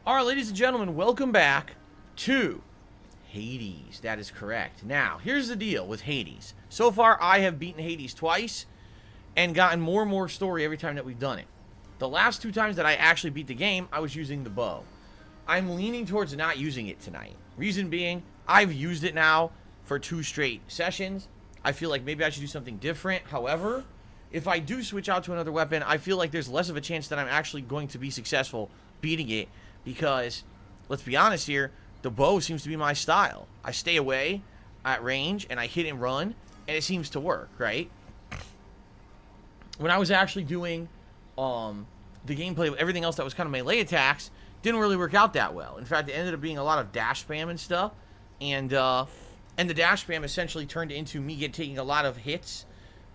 Alright, ladies and gentlemen, welcome back to Hades. That is correct. Now, here's the deal with Hades. So far, I have beaten Hades twice and gotten more and more story every time that we've done it. The last two times that I actually beat the game, I was using the bow. I'm leaning towards not using it tonight. Reason being, I've used it now for 2 straight sessions. I feel like maybe I should do something different. However, if I do switch out to another weapon, I feel like there's less of a chance that I'm actually going to be successful beating it. Because, let's be honest here, the bow seems to be my style. I stay away at range, and I hit and run, and it seems to work, right? When I was actually doing the gameplay with everything else that was kind of melee attacks, didn't really work out that well. In fact, it ended up being a lot of dash spam and stuff, and the dash spam essentially turned into me taking a lot of hits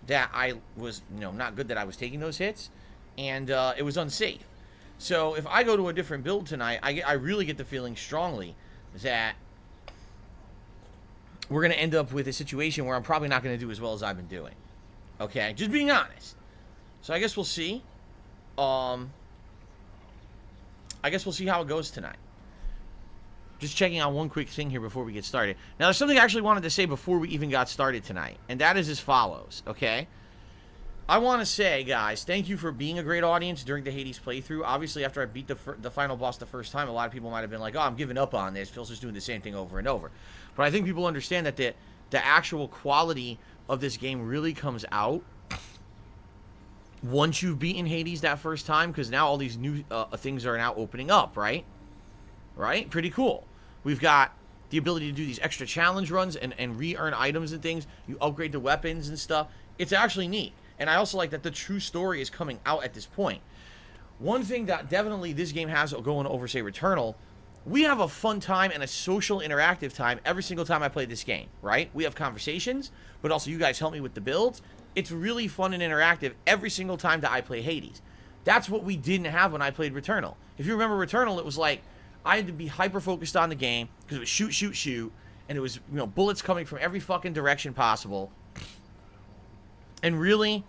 that I was, not good that I was taking those hits, and it was unsafe. So, if I go to a different build tonight, I really get the feeling strongly that we're going to end up with a situation where I'm probably not going to do as well as I've been doing. Okay? Just being honest. So, I guess we'll see. I guess we'll see how it goes tonight. Just checking on one quick thing here before we get started. Now, there's something I actually wanted to say before we even got started tonight, and that is as follows, okay? I want to say, guys, thank you for being a great audience during the Hades playthrough. Obviously, after I beat the final boss the first time, a lot of people might have been like, oh, I'm giving up on this. Phil's just doing the same thing over and over. But I think people understand that the actual quality of this game really comes out once you've beaten Hades that first time, because now all these new things are now opening up, right? Right? Pretty cool. We've got the ability to do these extra challenge runs and re-earn items and things. You upgrade the weapons and stuff. It's actually neat. And I also like that the true story is coming out at this point. One thing that definitely this game has going over, say, Returnal, we have a fun time and a social interactive time every single time I play this game, right? We have conversations, but also you guys help me with the builds. It's really fun and interactive every single time that I play Hades. That's what we didn't have when I played Returnal. If you remember Returnal, it was like I had to be hyper-focused on the game because it was shoot, shoot, shoot, and it was, bullets coming from every fucking direction possible. And really,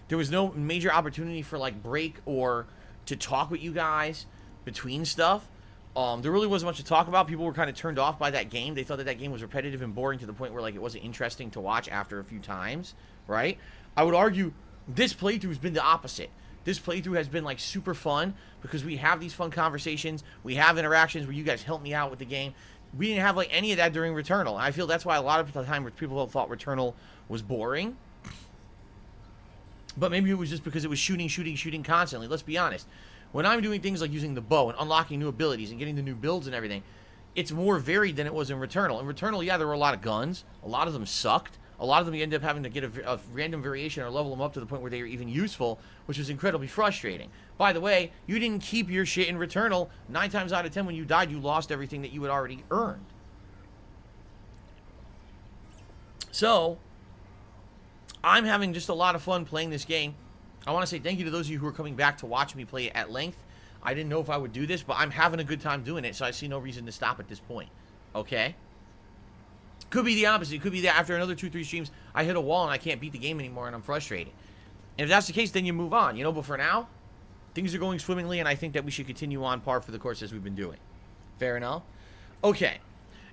there was no major opportunity for, like, break or to talk with you guys between stuff. There really wasn't much to talk about. People were kind of turned off by that game. They thought that game was repetitive and boring to the point where, like, it wasn't interesting to watch after a few times, right? I would argue this playthrough has been the opposite. This playthrough has been, like, super fun because we have these fun conversations. We have interactions where you guys help me out with the game. We didn't have, like, any of that during Returnal. And I feel that's why a lot of the time people thought Returnal was boring. But maybe it was just because it was shooting constantly. Let's be honest. When I'm doing things like using the bow and unlocking new abilities and getting the new builds and everything, it's more varied than it was in Returnal. In Returnal, yeah, there were a lot of guns. A lot of them sucked. A lot of them you ended up having to get a random variation or level them up to the point where they were even useful, which was incredibly frustrating. By the way, you didn't keep your shit in Returnal. 9 times out of 10 when you died, you lost everything that you had already earned. So, I'm having just a lot of fun playing this game. I want to say thank you to those of you who are coming back to watch me play it at length. I didn't know if I would do this, but I'm having a good time doing it, so I see no reason to stop at this point. Okay? Could be the opposite. It could be that after another 2-3 streams, I hit a wall and I can't beat the game anymore and I'm frustrated. And if that's the case, then you move on. But for now, things are going swimmingly, and I think that we should continue on par for the course as we've been doing. Fair enough? Okay.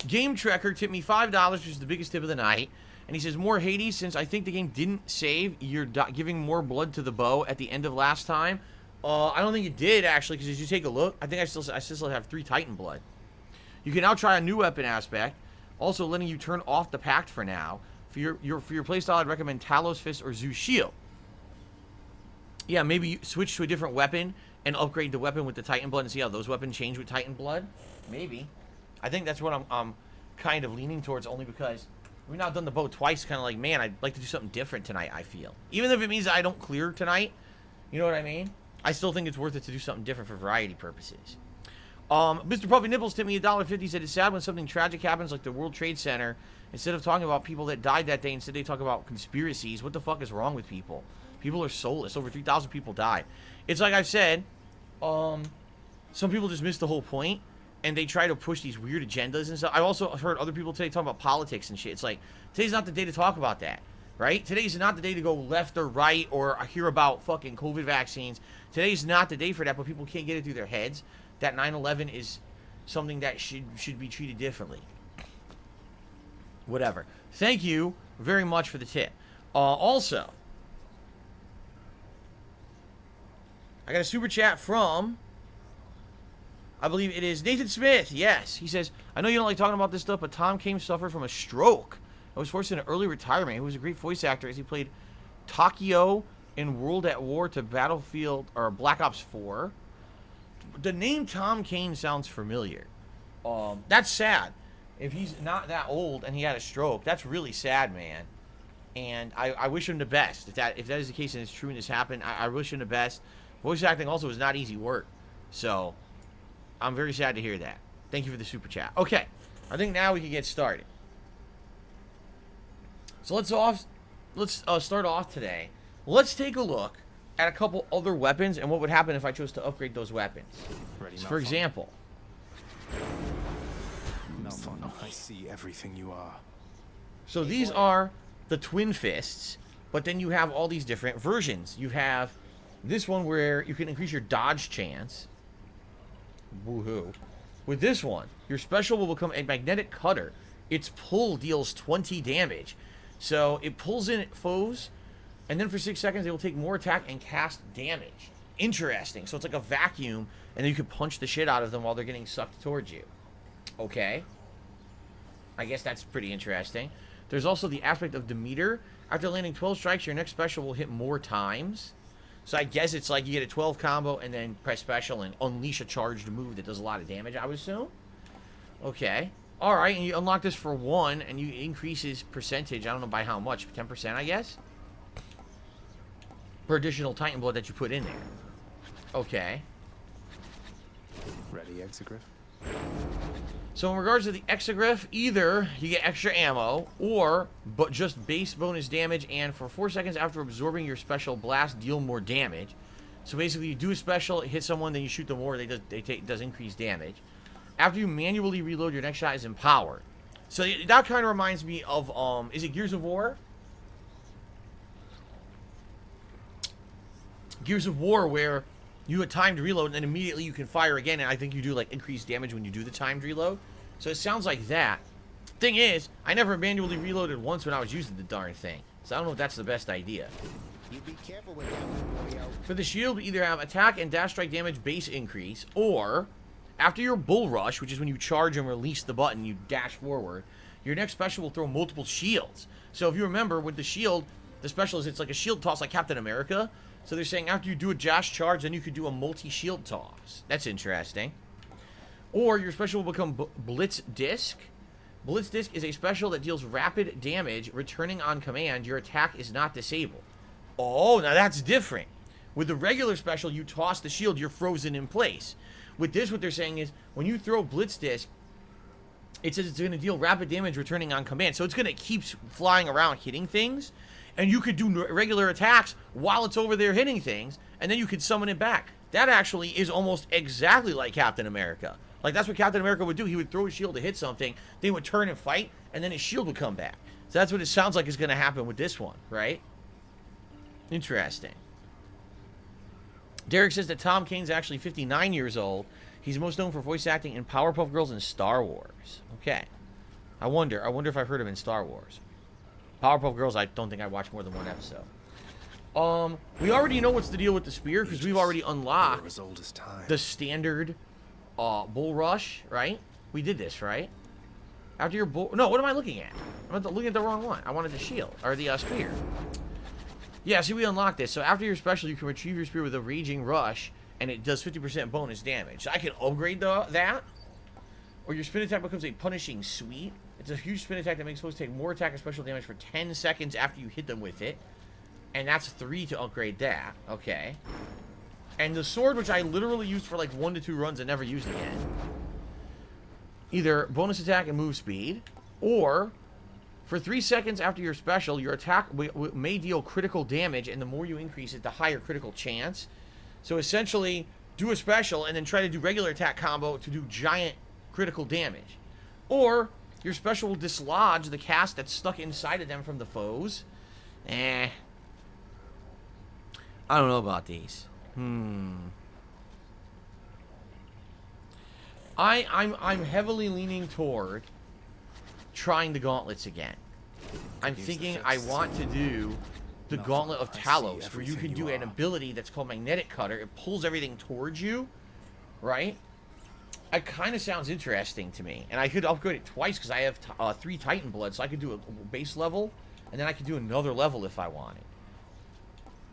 Game Trekker tipped me $5, which is the biggest tip of the night. And he says, more Hades, since I think the game didn't save, you're giving more blood to the bow at the end of last time. I don't think it did, actually, because as you take a look, I think I still have 3 Titan blood. You can now try a new weapon aspect, also letting you turn off the Pact for now. For your playstyle, I'd recommend Talos Fist or ZEUS Shield. Yeah, maybe you switch to a different weapon and upgrade the weapon with the Titan blood and see how those weapons change with Titan blood. Maybe. I think that's what I'm kind of leaning towards, only because we've now done the bow twice, kind of like, man, I'd like to do something different tonight, I feel. Even if it means I don't clear tonight, you know what I mean? I still think it's worth it to do something different for variety purposes. Mr. Puffy Nipples tipped me $1.50, said it's sad when something tragic happens like the World Trade Center. Instead of talking about people that died that day, instead they talk about conspiracies. What the fuck is wrong with people? People are soulless. Over 3,000 people died. It's like I've said, some people just miss the whole point. And they try to push these weird agendas and stuff. I've also heard other people today talk about politics and shit. It's like, today's not the day to talk about that, right? Today's not the day to go left or right or hear about fucking COVID vaccines. Today's not the day for that, but people can't get it through their heads that 9/11 is something that should be treated differently. Whatever. Thank you very much for the tip. Also, I got a super chat from, I believe it is Nathan Smith. Yes, he says, I know you don't like talking about this stuff, but Tom Kane suffered from a stroke. I was forced into early retirement. He was a great voice actor as he played Takio in World at War to Battlefield or Black Ops 4. The name Tom Kane sounds familiar. That's sad. If he's not that old and he had a stroke, that's really sad, man. And I wish him the best. If that is the case and it's true and this happened, I wish him the best. Voice acting also is not easy work. So, I'm very sad to hear that. Thank you for the super chat. Okay, I think now we can get started. So let's start off today. Let's take a look at a couple other weapons and what would happen if I chose to upgrade those weapons. So for example, I see everything you are. So these are the twin fists, but then you have all these different versions. You have this one where you can increase your dodge chance. Woohoo. With this one, your special will become a magnetic cutter. Its pull deals 20 damage. So it pulls in foes, and then for 6 seconds they will take more attack and cast damage. Interesting. So it's like a vacuum, and then you can punch the shit out of them while they're getting sucked towards you. Okay. I guess that's pretty interesting. There's also the aspect of Demeter. After landing 12 strikes, your next special will hit more times. So I guess it's like you get a 12 combo and then press special and unleash a charged move that does a lot of damage, I would assume. Okay. Alright, and you unlock this for 1, and you increase his percentage. I don't know by how much. 10%, I guess? Per additional Titan Blood that you put in there. Okay. Ready, Exegriff? So in regards to the Exegriff, either you get extra ammo, or but just base bonus damage, and for 4 seconds after absorbing your special blast, deal more damage. So basically, you do a special, hit someone, then you shoot them more, it does increase damage. After you manually reload, your next shot is empowered. So that kind of reminds me of, is it Gears of War? Gears of War, where you had timed reload, and then immediately you can fire again, and I think you do, like, increased damage when you do the timed reload. So it sounds like that. Thing is, I never manually reloaded once when I was using the darn thing. So I don't know if that's the best idea. You be careful with that one, boyo. For the shield, we either have attack and dash strike damage base increase, or after your bull rush, which is when you charge and release the button, you dash forward, your next special will throw multiple shields. So if you remember, with the shield, the special is it's like a shield toss like Captain America. So they're saying after you do a dash charge, then you could do a multi-shield toss. That's interesting. Or your special will become Blitz Disc. Blitz Disc is a special that deals rapid damage returning on command. Your attack is not disabled. Oh, now that's different. With the regular special, you toss the shield, you're frozen in place. With this, what they're saying is, when you throw Blitz Disc, it says it's going to deal rapid damage returning on command. So it's going to keep flying around hitting things, and you could do regular attacks while it's over there hitting things, and then you could summon it back. That actually is almost exactly like Captain America. Like, that's what Captain America would do. He would throw his shield to hit something, then he would turn and fight, and then his shield would come back. So that's what it sounds like is going to happen with this one, right? Interesting. Derek says that Tom Kane's actually 59 years old. He's most known for voice acting in Powerpuff Girls and Star Wars. Okay. I wonder if I've heard him in Star Wars. Powerpuff Girls, I don't think I watched more than one episode. We already know what's the deal with the spear, because we've already unlocked the standard bull rush, right? We did this, right? After your bull... No, what am I looking at? I'm looking at the wrong one. I wanted the shield, or the spear. Yeah, see, we unlocked this. So after your special, you can retrieve your spear with a Raging Rush, and it does 50% bonus damage. So I can upgrade that. Or your spin attack becomes a Punishing Sweep. It's a huge spin attack that makes foes take more attack and special damage for 10 seconds after you hit them with it. And that's 3 to upgrade that. Okay. And the sword, which I literally used for like 1 to 2 runs and never used again. Either bonus attack and move speed, or for 3 seconds after your special, your attack may deal critical damage, and the more you increase it, the higher critical chance. So essentially, do a special and then try to do regular attack combo to do giant critical damage. Or your special will dislodge the cast that's stuck inside of them from the foes. I don't know about these. I'm heavily leaning toward trying the gauntlets again. I'm thinking I want to do the Gauntlet of Talos, where you can do an ability that's called Magnetic Cutter. It pulls everything towards you, right? It kind of sounds interesting to me. And I could upgrade it twice because I have 3 Titan Blood, so I could do a base level, and then I could do another level if I wanted.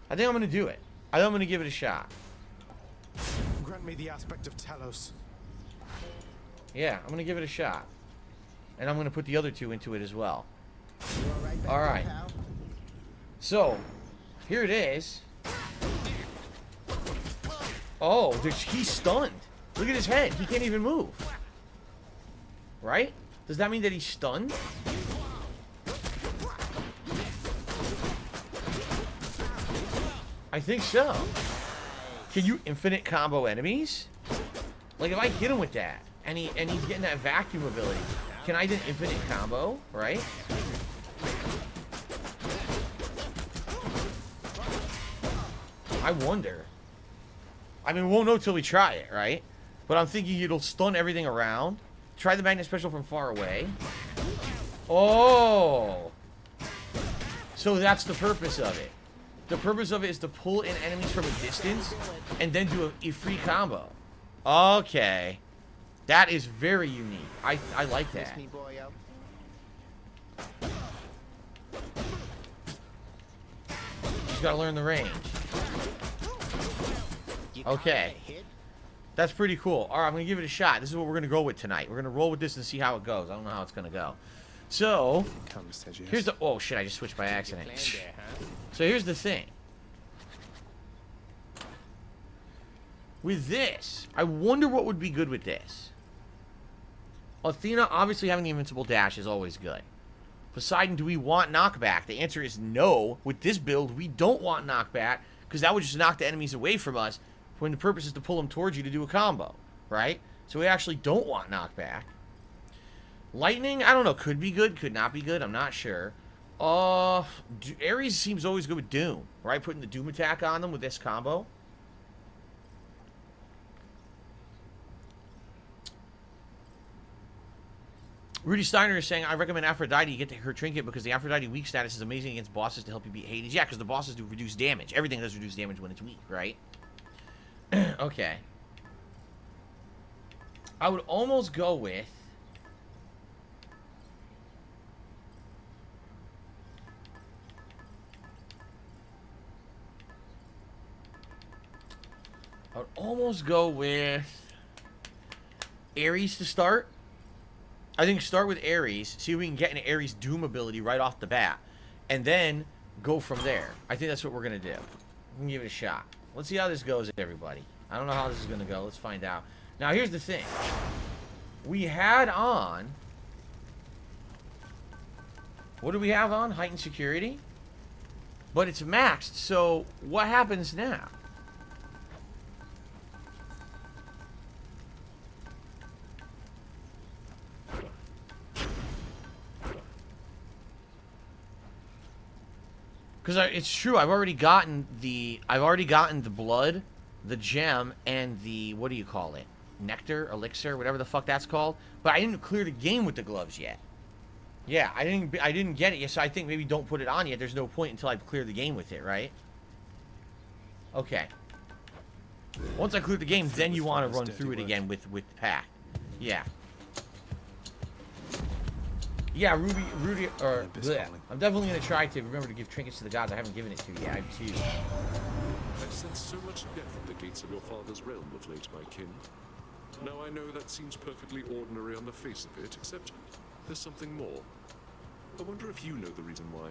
I think I'm going to do it. I think I'm going to give it a shot. Grant me the aspect of Talos. Yeah, I'm going to give it a shot. And I'm going to put the other 2 into it as well. You all right back All there, right. pal? So, here it is. Oh, he's stunned. Look at his head. He can't even move. Right? Does that mean that he's stunned? I think so. Can you infinite combo enemies? Like if I hit him with that, and he's getting that vacuum ability, can I then infinite combo? Right? I wonder. I mean, we won't know till we try it, right? But I'm thinking it'll stun everything around. Try the magnet special from far away. Oh! So that's the purpose of it. The purpose of it is to pull in enemies from a distance and then do a free combo. Okay. That is very unique. I like that. Kiss me, boyo. Just gotta learn the range. You caught Okay. that hit? That's pretty cool. Alright, I'm gonna give it a shot. This is what we're gonna go with tonight. We're gonna roll with this and see how it goes. I don't know how it's gonna go. So, Come, Sergius. here's the... Oh, shit, I just switched by accident. Plan there, huh? So here's the thing. With this, I wonder what would be good with this. Athena, obviously having the invincible dash is always good. Poseidon, do we want knockback? The answer is no. With this build, we don't want knockback, because that would just knock the enemies away from us, when the purpose is to pull them towards you to do a combo, right? So we actually don't want knockback. Lightning, I don't know, could be good, could not be good, I'm not sure. Ares seems always good with Doom, right? Putting the Doom attack on them with this combo. Rudy Steiner is saying, I recommend Aphrodite get her trinket because the Aphrodite weak status is amazing against bosses to help you beat Hades. Yeah, because the bosses do reduce damage. Everything does reduce damage when it's weak, right? Okay. I would almost go with... I would almost go with Ares to start. I think start with Ares, see if we can get an Ares Doom ability right off the bat, and then go from there. I think that's what we're going to do. We can give it a shot. Let's see how this goes, everybody. I don't know how this is going to go. Let's find out. Now, here's the thing. We had on... What do we have on? Heightened security? But it's maxed, so what happens now? Because it's true, I've already gotten the blood, the gem, and the, what do you call it? Nectar, elixir, whatever the fuck that's called. But I didn't clear the game with the gloves yet. Yeah, I didn't get it yet, so I think maybe don't put it on yet. There's no point until I clear the game with it, right? Okay. Once I clear the game, then you want to run through it again with pack. Yeah. Yeah, Rudy, or bleh. I'm definitely going to try to remember to give trinkets to the gods. I haven't given it to yet. I have 2. I've sensed so much death at the gates of your father's realm of late, my kin. Now I know that seems perfectly ordinary on the face of it, except there's something more. I wonder if you know the reason why.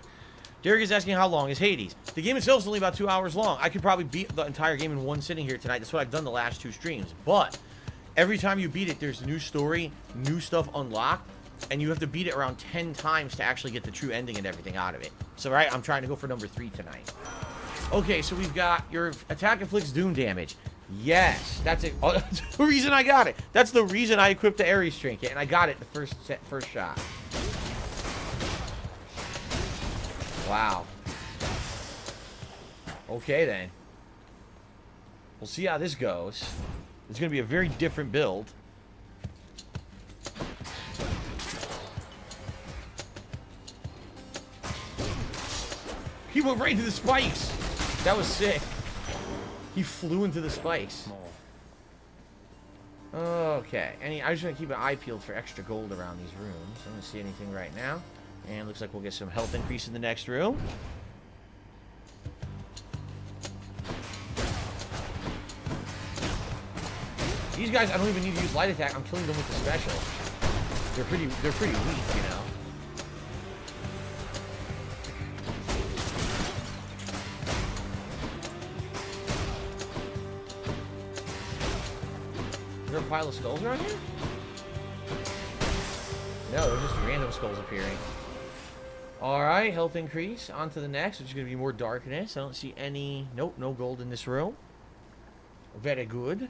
Derek is asking how long is Hades. The game itself is only about 2 hours long. I could probably beat the entire game in one sitting here tonight. That's what I've done the last 2 streams. But every time you beat it, there's new story, new stuff unlocked. And you have to beat it around 10 times to actually get the true ending and everything out of it. So, right, I'm trying to go for number 3 tonight. Okay, so we've got your attack inflicts doom damage. Yes, that's it. Oh, that's the reason I got it. That's the reason I equipped the Ares trinket, and I got it the first shot. Wow. Okay, then. We'll see how this goes. It's going to be a very different build. He went right into the spikes. That was sick. He flew into the spikes. Okay. I just want to keep an eye peeled for extra gold around these rooms. I don't see anything right now. And looks like we'll get some health increase in the next room. These guys, I don't even need to use light attack. I'm killing them with the special. They're pretty weak, you know. Is there a pile of skulls around here? No, they're just random skulls appearing. Alright, health increase. On to the next, which is going to be more darkness. I don't see any... Nope, no gold in this room. Very good.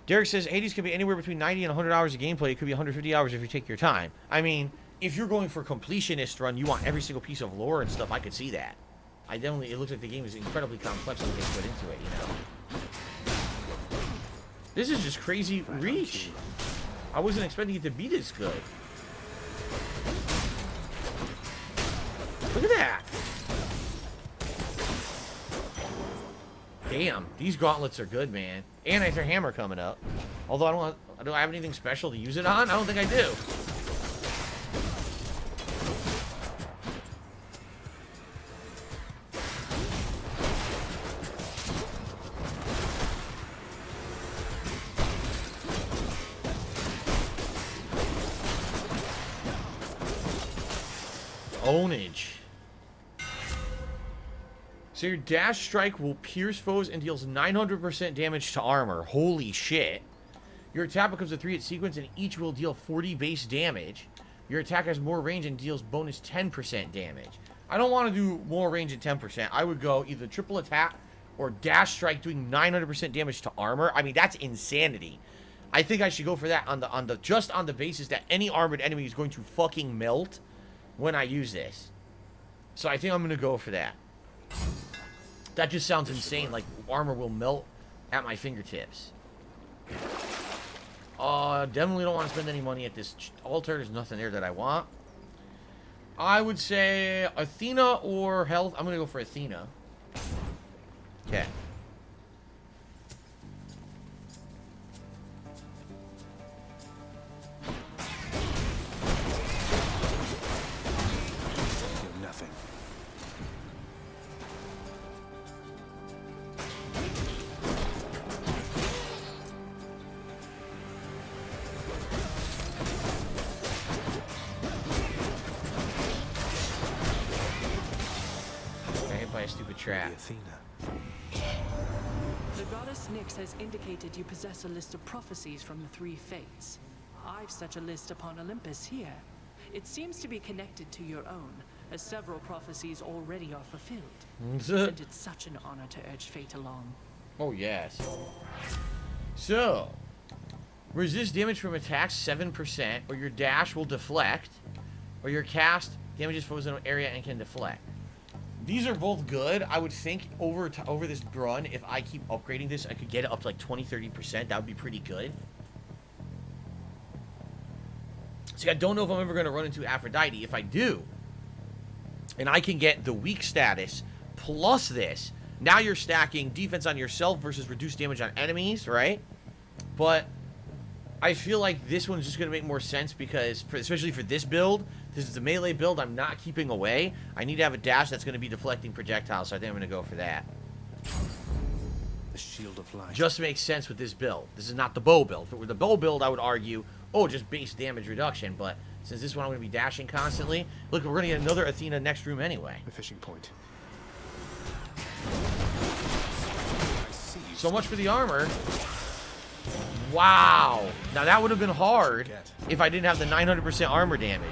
Derek says Hades could be anywhere between 90 and 100 hours of gameplay. It could be 150 hours if you take your time. I mean, if you're going for completionist run, you want every single piece of lore and stuff, I could see that. It looks like the game is incredibly complex when they put into it, you know. This is just crazy reach. I wasn't expecting it to be this good. Look at that. Damn, these gauntlets are good, man. And I have their hammer coming up. Although do I have anything special to use it on? I don't think I do. Ownage. So your dash strike will pierce foes and deals 900% damage to armor. Holy shit. Your attack becomes a 3-hit sequence and each will deal 40 base damage. Your attack has more range and deals bonus 10% damage. I don't want to do more range at 10%. I would go either triple attack or dash strike doing 900% damage to armor. I mean, that's insanity. I think I should go for that just on the basis that any armored enemy is going to fucking melt when I use this. So I think I'm going to go for that. That just sounds insane, like armor will melt at my fingertips. Definitely don't want to spend any money at this altar. There's nothing there that I want. I would say Athena or health. I'm going to go for Athena. Okay. Nothing. By a stupid trap. Athena. The goddess Nyx has indicated you possess a list of prophecies from the three fates. I've such a list upon Olympus here. It seems to be connected to your own, as several prophecies already are fulfilled. Isn't it such an honor to urge fate along? Oh, yes. So, resist damage from attacks 7%, or your dash will deflect, or your cast damages foes in an area and can deflect. These are both good. I would think over this run, if I keep upgrading this, I could get it up to like 20-30%. That would be pretty good. See, I don't know if I'm ever going to run into Aphrodite. If I do, and I can get the weak status plus this, now you're stacking defense on yourself versus reduced damage on enemies, right? But I feel like this one's just going to make more sense because, especially for this build, this is a melee build. I'm not keeping away. I need to have a dash that's going to be deflecting projectiles, so I think I'm going to go for that. The shield of light. Just makes sense with this build. This is not the bow build. If it were the bow build, I would argue, oh, just base damage reduction. But since this one I'm going to be dashing constantly, look, we're going to get another Athena next room anyway. The fishing point. So much for the armor. Wow. Now that would have been hard if I didn't have the 900% armor damage.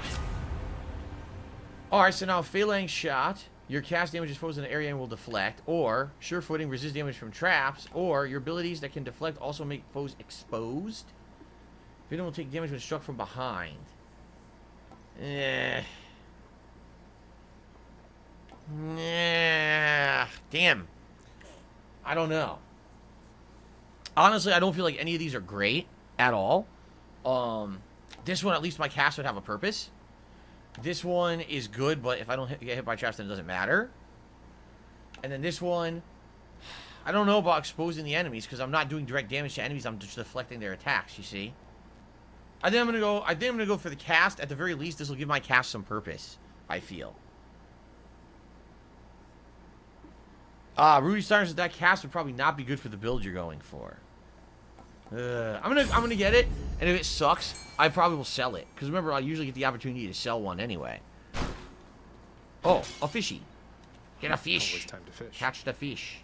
Alright, so now Phalang Shot. Your cast damages foes in an area and will deflect. Or Sure Footing, resist damage from traps. Or your abilities that can deflect also make foes exposed. Venom will take damage when struck from behind. Damn. I don't know. Honestly, I don't feel like any of these are great at all. This one, at least my cast would have a purpose. This one is good, but if I don't get hit by traps, then it doesn't matter. And then this one, I don't know about exposing the enemies because I'm not doing direct damage to enemies. I'm just deflecting their attacks. You see. I think I'm gonna go for the cast. At the very least, this will give my cast some purpose. I feel. Ruby Stars with that cast would probably not be good for the build you're going for. I'm gonna get it, and if it sucks, I probably will sell it. Because remember, I usually get the opportunity to sell one anyway. Oh, a fishy. Get a fish. Always time to fish. Catch the fish.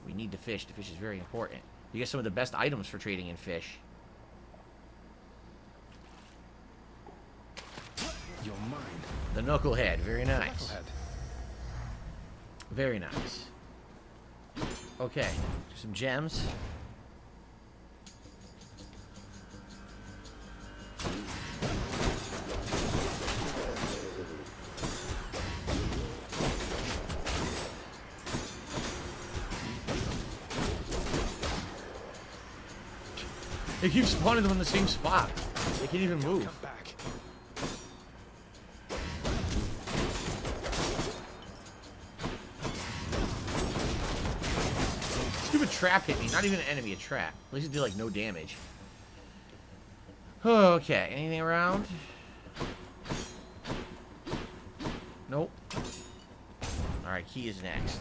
We need the fish. The fish is very important. You get some of the best items for trading in fish. You're mine. The knucklehead. Very nice. Knucklehead. Very nice. Okay. Some gems. They keep spawning them in the same spot. They can't even move. Come back. Stupid trap hit me. Not even an enemy, a trap. At least it did like no damage. Okay, anything around? Nope. Alright, key is next.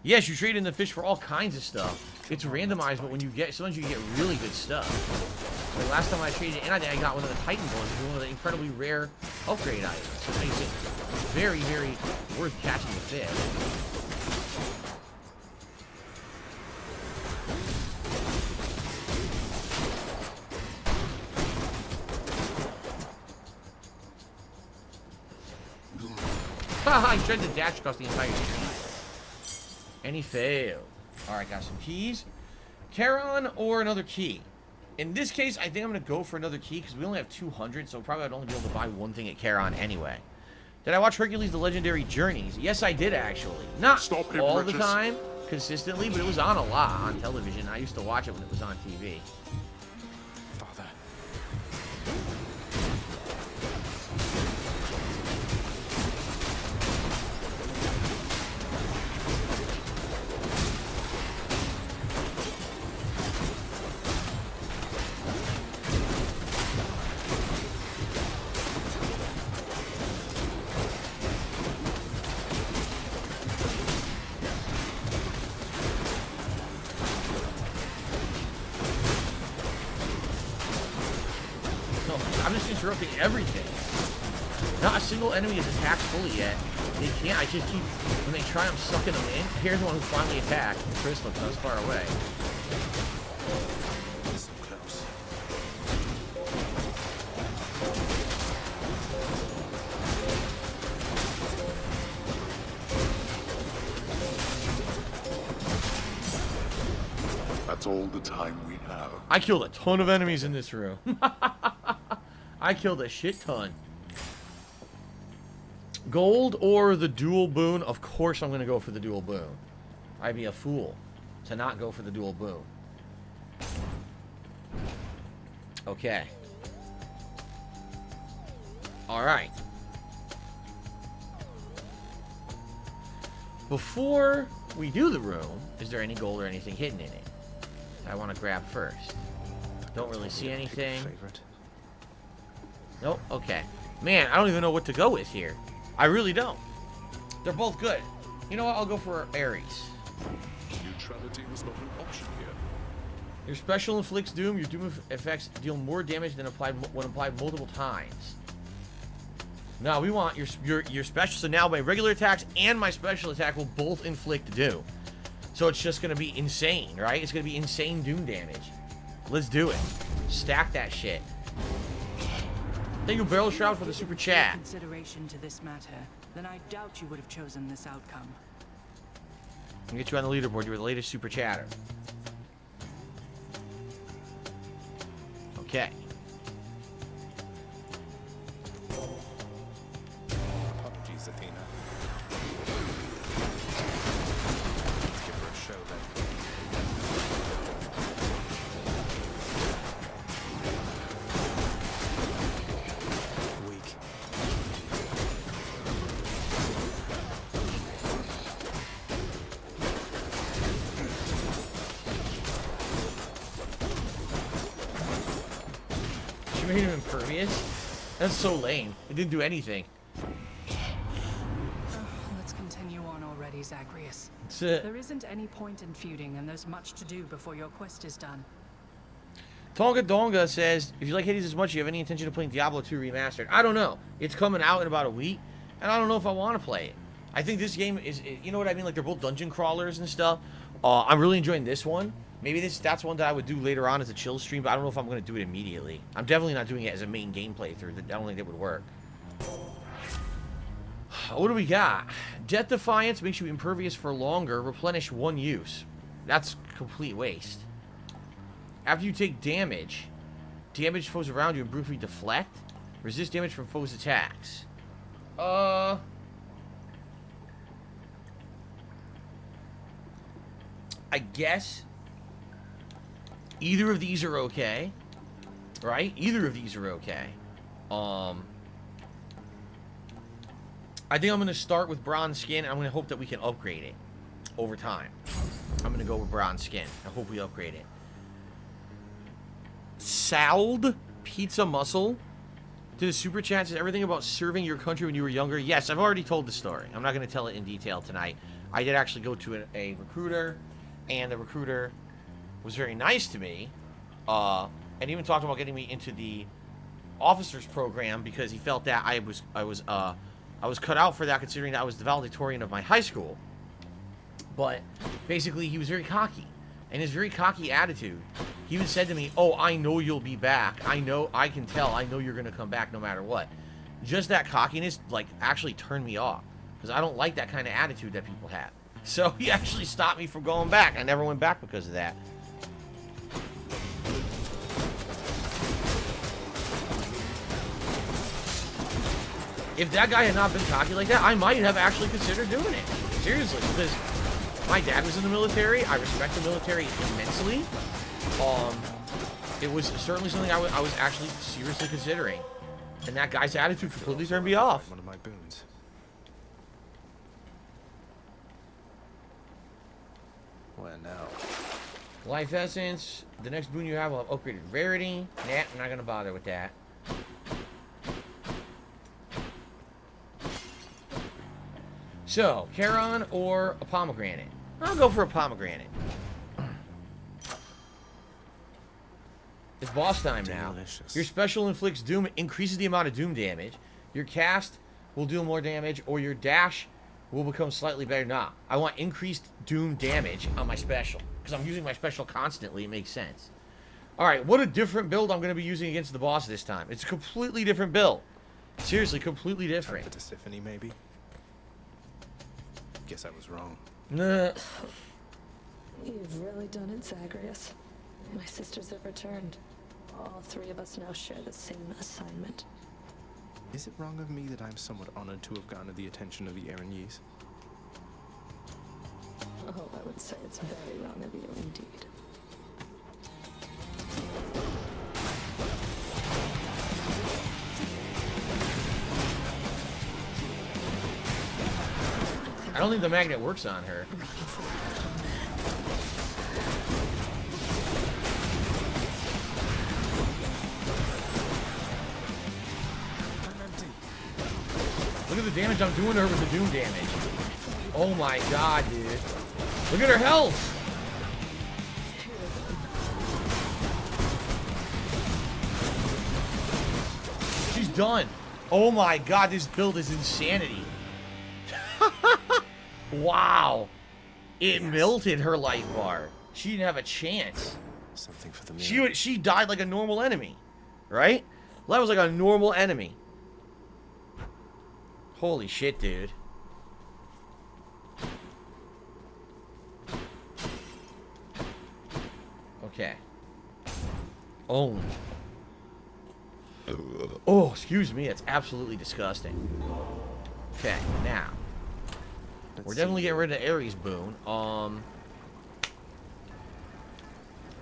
Yes, you trade in the fish for all kinds of stuff. It's randomized, but when you get, sometimes you get really good stuff. Like last time I traded in, I think I got one of the Titan bones, which is one of the incredibly rare upgrade items. So it makes it very, very worth catching the fish. Haha, he tried to dash across the entire screen. And he failed. Alright, got some keys. Charon or another key. In this case, I think I'm going to go for another key because we only have 200, so probably I'd only be able to buy one thing at Charon anyway. Did I watch Hercules The Legendary Journeys? Yes, I did actually. Not all the time, consistently, but it was on a lot on television. I used to watch it when it was on TV. Father. Interrupting everything. Not a single enemy is attacked fully yet. They can't. I just keep. When they try, I'm sucking them in. Here's one who finally attacked. Chris looks us far away. So close. That's all the time we have. I killed a ton of enemies in this room. I killed a shit ton. Gold or the dual boon? Of course I'm going to go for the dual boon. I'd be a fool to not go for the dual boon. Okay. Alright. Before we do the room, is there any gold or anything hidden in it I want to grab first? Don't really see anything. Favorite. Nope, okay. Man, I don't even know what to go with here. I really don't. They're both good. You know what? I'll go for Ares. Neutrality was not an option here. Your special inflicts doom. Your doom effects deal more damage than when applied multiple times. Now we want your special. So now my regular attacks and my special attack will both inflict doom. So it's just gonna be insane, right? It's gonna be insane doom damage. Let's do it. Stack that shit. Thank you, Barrel Shroud, for the super chat. Consideration to this matter, then I doubt you would have chosen this outcome. I'll get you on the leaderboard. You're the latest super chatter. Okay. Apologies, Athena. Let's give her a show then. Weak. She made him impervious? That's so lame. It didn't do anything. Let's continue on already, Zagreus. That's it. There isn't any point in feuding, and there's much to do before your quest is done. Tonga Donga says, if you like Hades as much, do you have any intention of playing Diablo 2 Remastered? I don't know. It's coming out in about a week, and I don't know if I want to play it. I think this game is, you know what I mean? Like, they're both dungeon crawlers and stuff. I'm really enjoying this one. Maybe that's one that I would do later on as a chill stream, but I don't know if I'm going to do it immediately. I'm definitely not doing it as a main gameplay through. I don't think that would work. What do we got? Death Defiance makes you impervious for longer. Replenish 1 use. That's complete waste. After you take damage, damage foes around you and briefly deflect. Resist damage from foes' attacks. I guess either of these are okay. Right? Either of these are okay. I think I'm going to start with bronze skin. I'm going to hope that we can upgrade it over time. I'm going to go with bronze skin. I hope we upgrade it. Sald Pizza Muscle to the super chat says everything about serving your country when you were younger. Yes, I've already told the story. I'm not going to tell it in detail tonight. I did actually go to a recruiter, and the recruiter was very nice to me, and even talked about getting me into the officers program because he felt that I was cut out for that, considering that I was the valedictorian of my high school. But basically, he was very cocky. And his very cocky attitude, he even said to me, oh, I know you'll be back. I can tell. I know you're going to come back no matter what. Just that cockiness, like, actually turned me off. Because I don't like that kind of attitude that people have. So he actually stopped me from going back. I never went back because of that. If that guy had not been cocky like that, I might have actually considered doing it. Seriously, because my dad was in the military. I respect the military immensely. It was certainly something I was actually seriously considering. And that guy's attitude completely turned me off. One of my boons. Where now? Life Essence. The next boon you have will have upgraded rarity. Nah, I'm not going to bother with that. So, Charon or a pomegranate? I'll go for a pomegranate. It's boss time now. Delicious. Your special inflicts doom, increases the amount of doom damage. Your cast will do more damage, or your dash will become slightly better. Nah, I want increased doom damage on my special, because I'm using my special constantly. It makes sense. Alright, what a different build I'm going to be using against the boss this time. It's a completely different build. Seriously, completely different. Time for Tisiphone, maybe? Guess I was wrong. Nah. You've really done it, Zagreus. My sisters have returned. All three of us now share the same assignment. Is it wrong of me that I'm somewhat honored to have garnered the attention of the Aaron-Yees? Oh, I would say it's very wrong of you indeed. I don't think the magnet works on her. Look at the damage I'm doing to her with the doom damage. Oh my god, dude. Look at her health! She's done. Oh my god, this build is insanity. Wow. It melted her life bar. She didn't have a chance. Something for the mirror. She died like a normal enemy. Right? That was like a normal enemy. Holy shit, dude. Okay. Owned. Oh, excuse me. It's absolutely disgusting. Okay, now. We're definitely getting rid of Ares boon.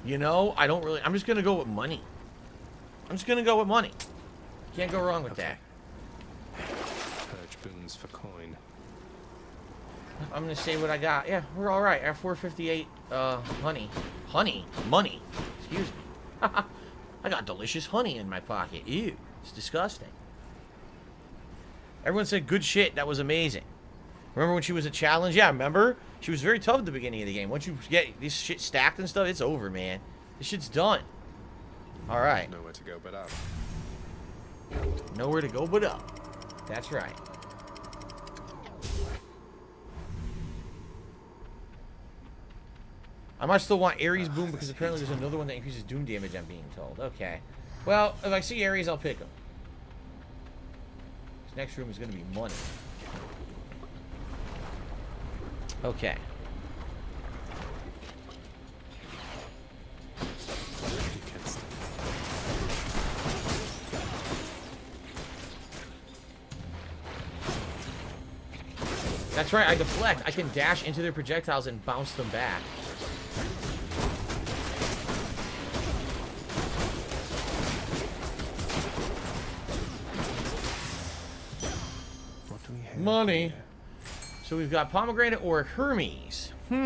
You know, I don't really... I'm just going to go with money. I'm just going to go with money. Can't go wrong with that. Purge boons for coin. I'm going to say what I got. Yeah, we're all right. I have 458 honey. Money. Excuse me. I got delicious honey in my pocket. Ew. It's disgusting. Everyone said good shit. That was amazing. Remember when she was a challenge? Yeah, remember? She was very tough at the beginning of the game. Once you get this shit stacked and stuff, it's over, man. This shit's done. Alright. Nowhere to go but up. Nowhere to go but up. That's right. I might still want Ares Boom because apparently there's another one that increases Doom damage, I'm being told. Okay. Well, if I see Ares, I'll pick him. This next room is going to be money. Okay. That's right, I deflect. I can dash into their projectiles and bounce them back. What do we have? Money. Here? So we've got pomegranate or Hermes. Let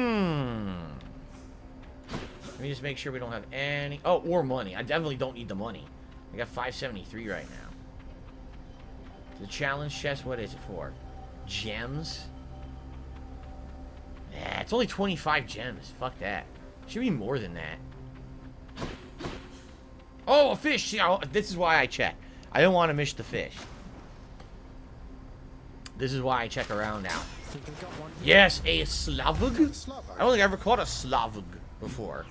me just make sure we don't have any... Oh, or money. I definitely don't need the money. I got 573 right now. The challenge chest, what is it for? Gems? Yeah, it's only 25 gems. Fuck that. Should be more than that. Oh, a fish! Yeah, this is why I check. I don't want to miss the fish. This is why I check around now. Yes, a Slavug? I don't think I ever caught a Slavug before.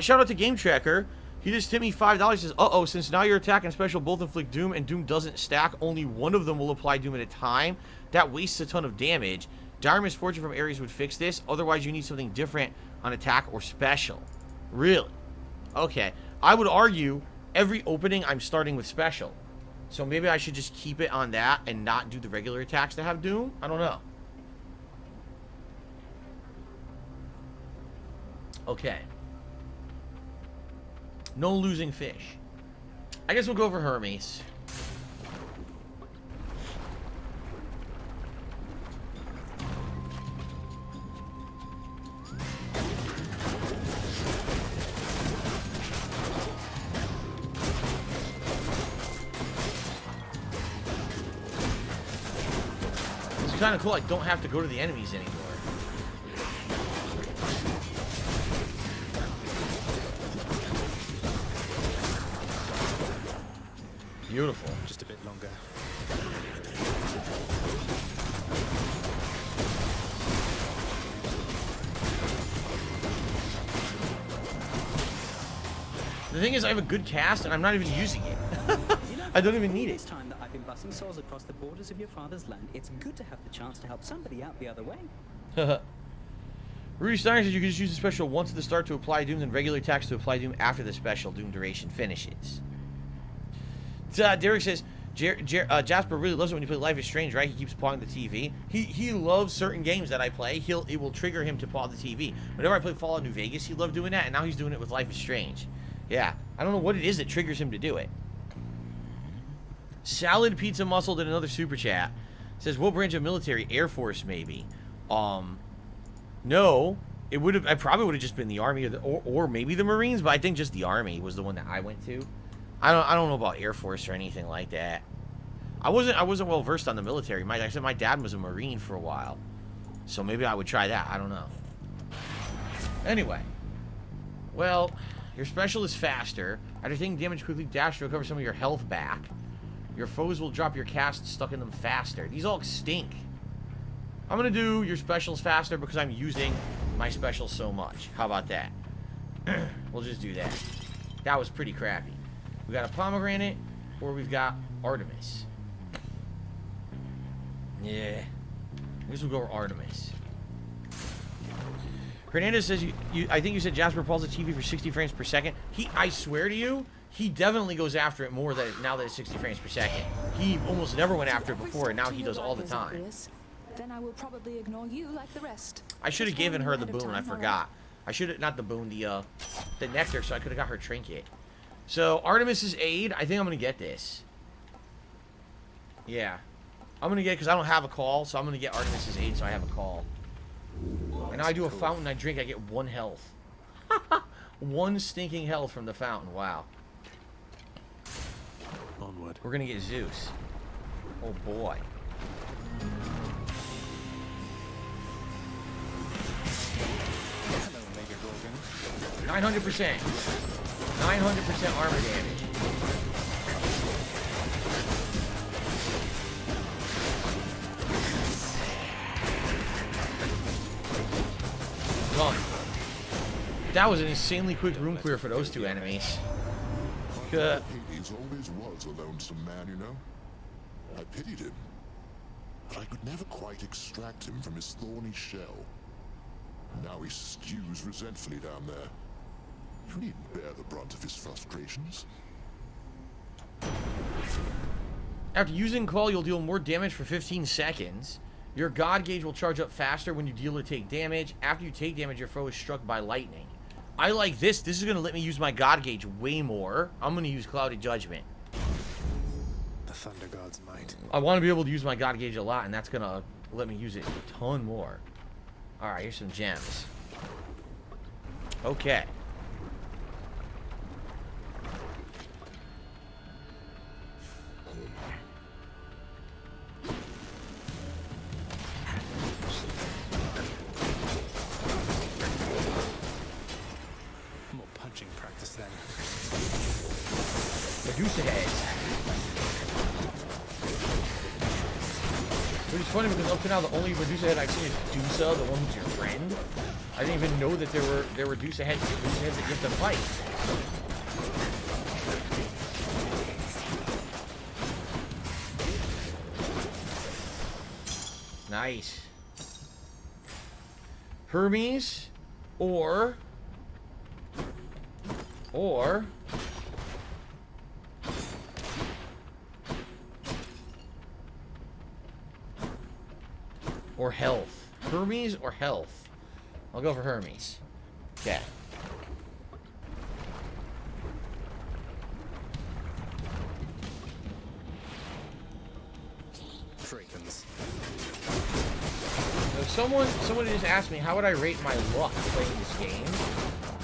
Shout out to Game Tracker. He just tipped me $5. He says, uh-oh, since now your attack and special both inflict Doom and Doom doesn't stack, only one of them will apply Doom at a time. That wastes a ton of damage. Dire Misfortune from Ares would fix this. Otherwise, you need something different on attack or special. Really? Okay. I would argue every opening I'm starting with special. So maybe I should just keep it on that and not do the regular attacks that have Doom? I don't know. Okay. No losing fish. I guess we'll go for Hermes. It's kind of cool. I don't have to go to the enemies anymore. Beautiful. Just a bit longer. The thing is, I have a good cast, and I'm not even using it. I don't even need it. This time that I've been busing souls across the borders of your father's land, it's good to have the chance to help somebody out the other way. Rudy Steiner says you can just use the special once at the start to apply Doom, then regular attacks to apply Doom after the special Doom duration finishes. Derek says, Jasper really loves it when you play Life is Strange, right? He keeps pawing the TV. He loves certain games that I play. It will trigger him to paw the TV. Whenever I play Fallout New Vegas, he loved doing that, and now he's doing it with Life is Strange. Yeah, I don't know what it is that triggers him to do it. Salad Pizza Muscle did another super chat. Says, what branch of military? Air Force, maybe. No. It would have. I probably would have just been the Army or maybe the Marines, but I think just the Army was the one that I went to. I don't know about Air Force or anything like that. I wasn't well versed on the military. I said my dad was a Marine for a while, so maybe I would try that. I don't know. Anyway, well, your special is faster. After taking damage, quickly dash to recover some of your health back. Your foes will drop your cast stuck in them faster. These all stink. I'm gonna do your specials faster because I'm using my specials so much. How about that? We'll just do that. That was pretty crappy. We got a pomegranate, or we've got Artemis. Yeah. I guess we'll go with Artemis. Hernandez says, I think you said Jasper pulls the TV for 60 frames per second. I swear to you, he definitely goes after it more now that it's 60 frames per second. He almost never went after it before, and now he does all the time. Then I will probably ignore you like the rest. I should have given her the boon. I forgot. I should have, not the boon, the nectar, so I could have got her trinket. So, Artemis's aid, I think I'm going to get this. Yeah. I'm going to get it because I don't have a call, so I'm going to get Artemis's aid so I have a call. And now I do a fountain, I drink, I get 1 health. 1 stinking health from the fountain. Wow. Onward. We're gonna get Zeus. Oh boy. Hello, Mega Gorgon. 900%. 900% armor damage. Done. That was an insanely quick room clear for those two enemies. Good. Hades always was a lonesome man, you know. I pitied him, but I could never quite extract him from his thorny shell. Now he stews resentfully down there. You needn't bear the brunt of his frustrations. After using Call, you'll deal more damage for 15 seconds. Your God gauge will charge up faster when you deal or take damage. After you take damage, your foe is struck by lightning. I like this. This is going to let me use my God gauge way more. I'm going to use Clouded Judgment. The Thunder God's might. I want to be able to use my God gauge a lot, and that's going to let me use it a ton more. Alright, here's some gems. Okay. More punching practice then. Medusa heads. Which is funny because up to now the only Medusa head I've seen is Dusa, the one who's your friend. I didn't even know that there were Medusa heads that you have to fight. Nice. Hermes or health. Hermes or health? I'll go for Hermes. Okay. Freakins. So someone just asked me how would I rate my luck playing this game?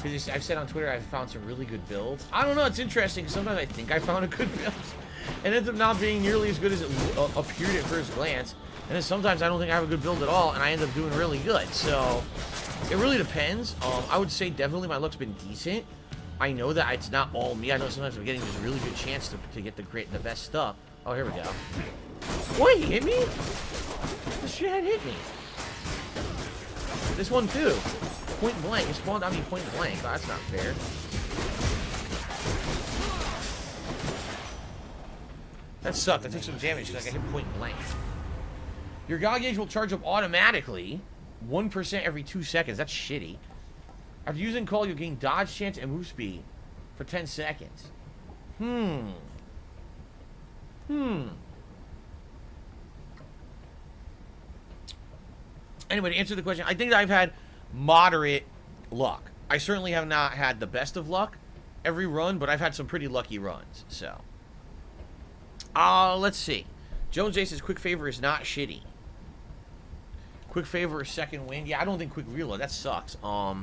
Because I've said on Twitter I've found some really good builds. I don't know, it's interesting. Sometimes I think I found a good build and ends up not being nearly as good as it appeared at first glance. And then sometimes I don't think I have a good build at all and I end up doing really good. So it really depends. I would say definitely my luck's been decent. I know that it's not all me. I know sometimes I'm getting this really good chance to get the best stuff. Oh, here we go. What, he hit me? This shit had hit me. This one too. Point blank. It spawned on me point blank. Oh, that's not fair. That sucked. I took some damage because I got hit point blank. Your God gauge will charge up automatically 1% every 2 seconds. That's shitty. After using Call, you'll gain dodge chance and move speed for 10 seconds. Anyway, to answer the question, I think that I've had moderate luck. I certainly have not had the best of luck every run, but I've had some pretty lucky runs. So, let's see. Jones J says quick favor is not shitty. Quick favor is second wind. Yeah, I don't think quick reload. That sucks. I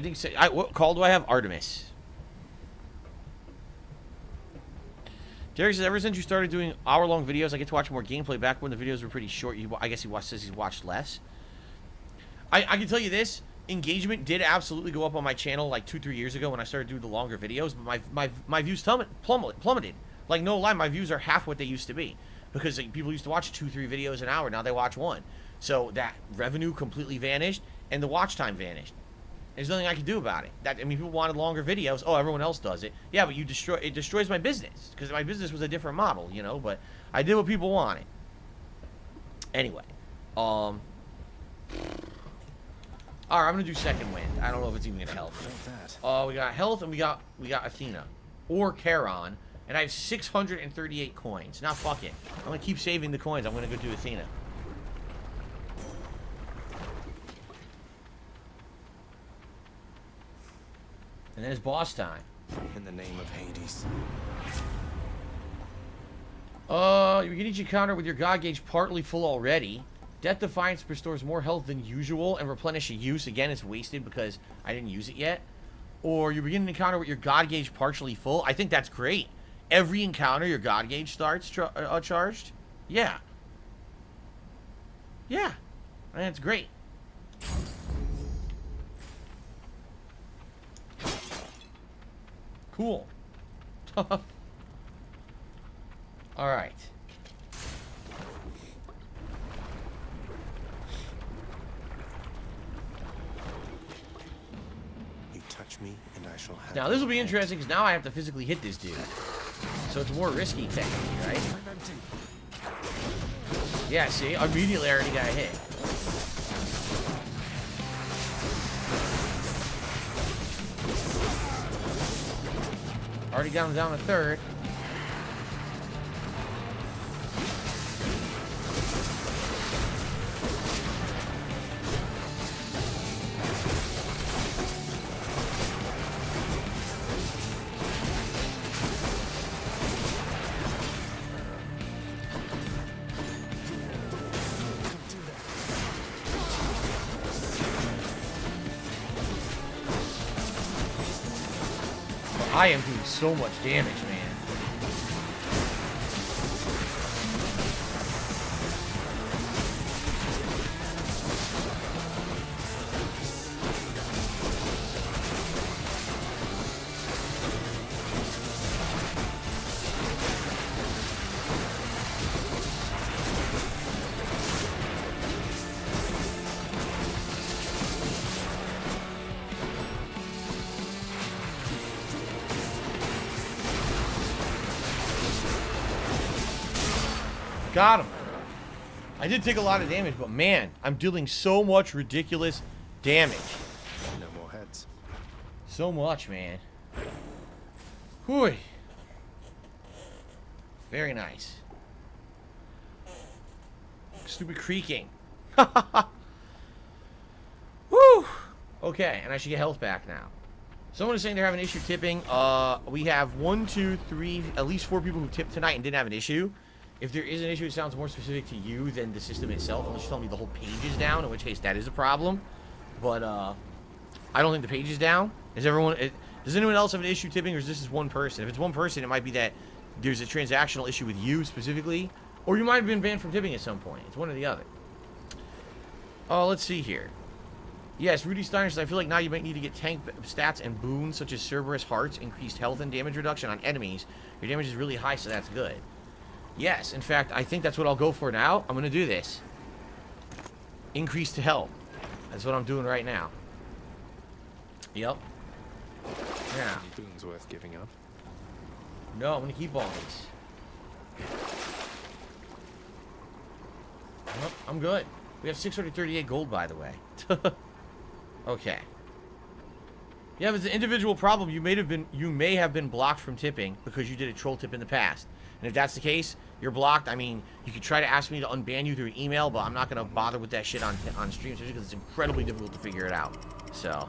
think so. What call do I have? Artemis. Derek says, ever since you started doing hour-long videos, I get to watch more gameplay. Back when the videos were pretty short, I guess says he's watched less. I can tell you this. Engagement did absolutely go up on my channel like 2-3 years ago when I started doing the longer videos. But my views plummeted. Like, no lie, my views are half what they used to be. Because like, people used to watch 2-3 videos an hour. Now they watch one. So that revenue completely vanished, and the watch time vanished. There's nothing I can do about it. People wanted longer videos. Oh, everyone else does it. Yeah, but it destroys my business. Because my business was a different model, you know. But I did what people wanted. Anyway. Alright, I'm going to do second wind. I don't know if it's even going to help. We got health and we got Athena. Or Charon. And I have 638 coins. Now, fuck it. I'm going to keep saving the coins. I'm going to go do Athena. And then it's boss time. In the name of Hades. You begin each encounter with your God gauge partly full already. Death Defiance restores more health than usual and replenish a use. Again, it's wasted because I didn't use it yet. Or you begin an encounter with your God gauge partially full. I think that's great. Every encounter, your God gauge starts charged. Yeah. Yeah. I think that's great. Cool. Alright. You touch me, and I shall have. Now, this will be interesting because now I have to physically hit this dude. So it's more risky technically, right? Yeah, see? Immediately I already got hit. Already got him down to third. I am doing so much damage, man. Got him. I did take a lot of damage, but man, I'm dealing so much ridiculous damage. No more heads. So much, man. Whew. Very nice. Stupid creaking. Woo! Okay, and I should get health back now. Someone is saying they're having an issue tipping. We have 1, 2, 3, at least 4 people who tipped tonight and didn't have an issue. If there is an issue, it sounds more specific to you than the system itself, unless you tell me the whole page is down, in which case that is a problem. But, I don't think the page is down. Is everyone... does anyone else have an issue tipping, or is this just one person? If it's one person, it might be that there's a transactional issue with you, specifically. Or you might have been banned from tipping at some point. It's one or the other. Oh, let's see here. Yes, Rudy Steiner says, I feel like now you might need to get tank stats and boons, such as Cerberus Hearts, increased health and damage reduction on enemies. Your damage is really high, so that's good. Yes, in fact, I think that's what I'll go for now. I'm going to do this. Increase to health. That's what I'm doing right now. Yep. Yeah. Any boons worth giving up? No, I'm going to keep all these. Nope, I'm good. We have 638 gold, by the way. Okay. Yeah, if it's an individual problem, you may have been blocked from tipping because you did a troll tip in the past. And if that's the case, you're blocked. I mean, you could try to ask me to unban you through email, but I'm not going to bother with that shit on stream, especially because it's incredibly difficult to figure it out. So.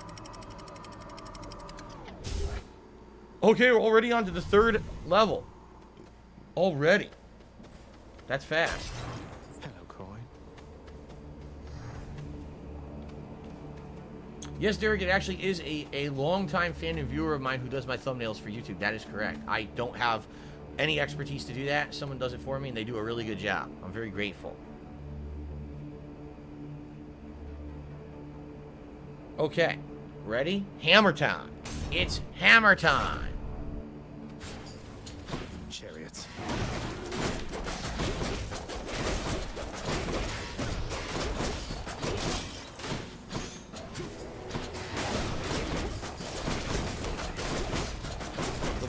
Okay, we're already on to the 3rd level. Already. That's fast. Hello, Coin. Yes, Derek, it actually is a longtime fan and viewer of mine who does my thumbnails for YouTube. That is correct. I don't have any expertise to do that. Someone does it for me, and they do a really good job. I'm very grateful. Okay. Ready? Hammer time. It's hammer time. Chariots.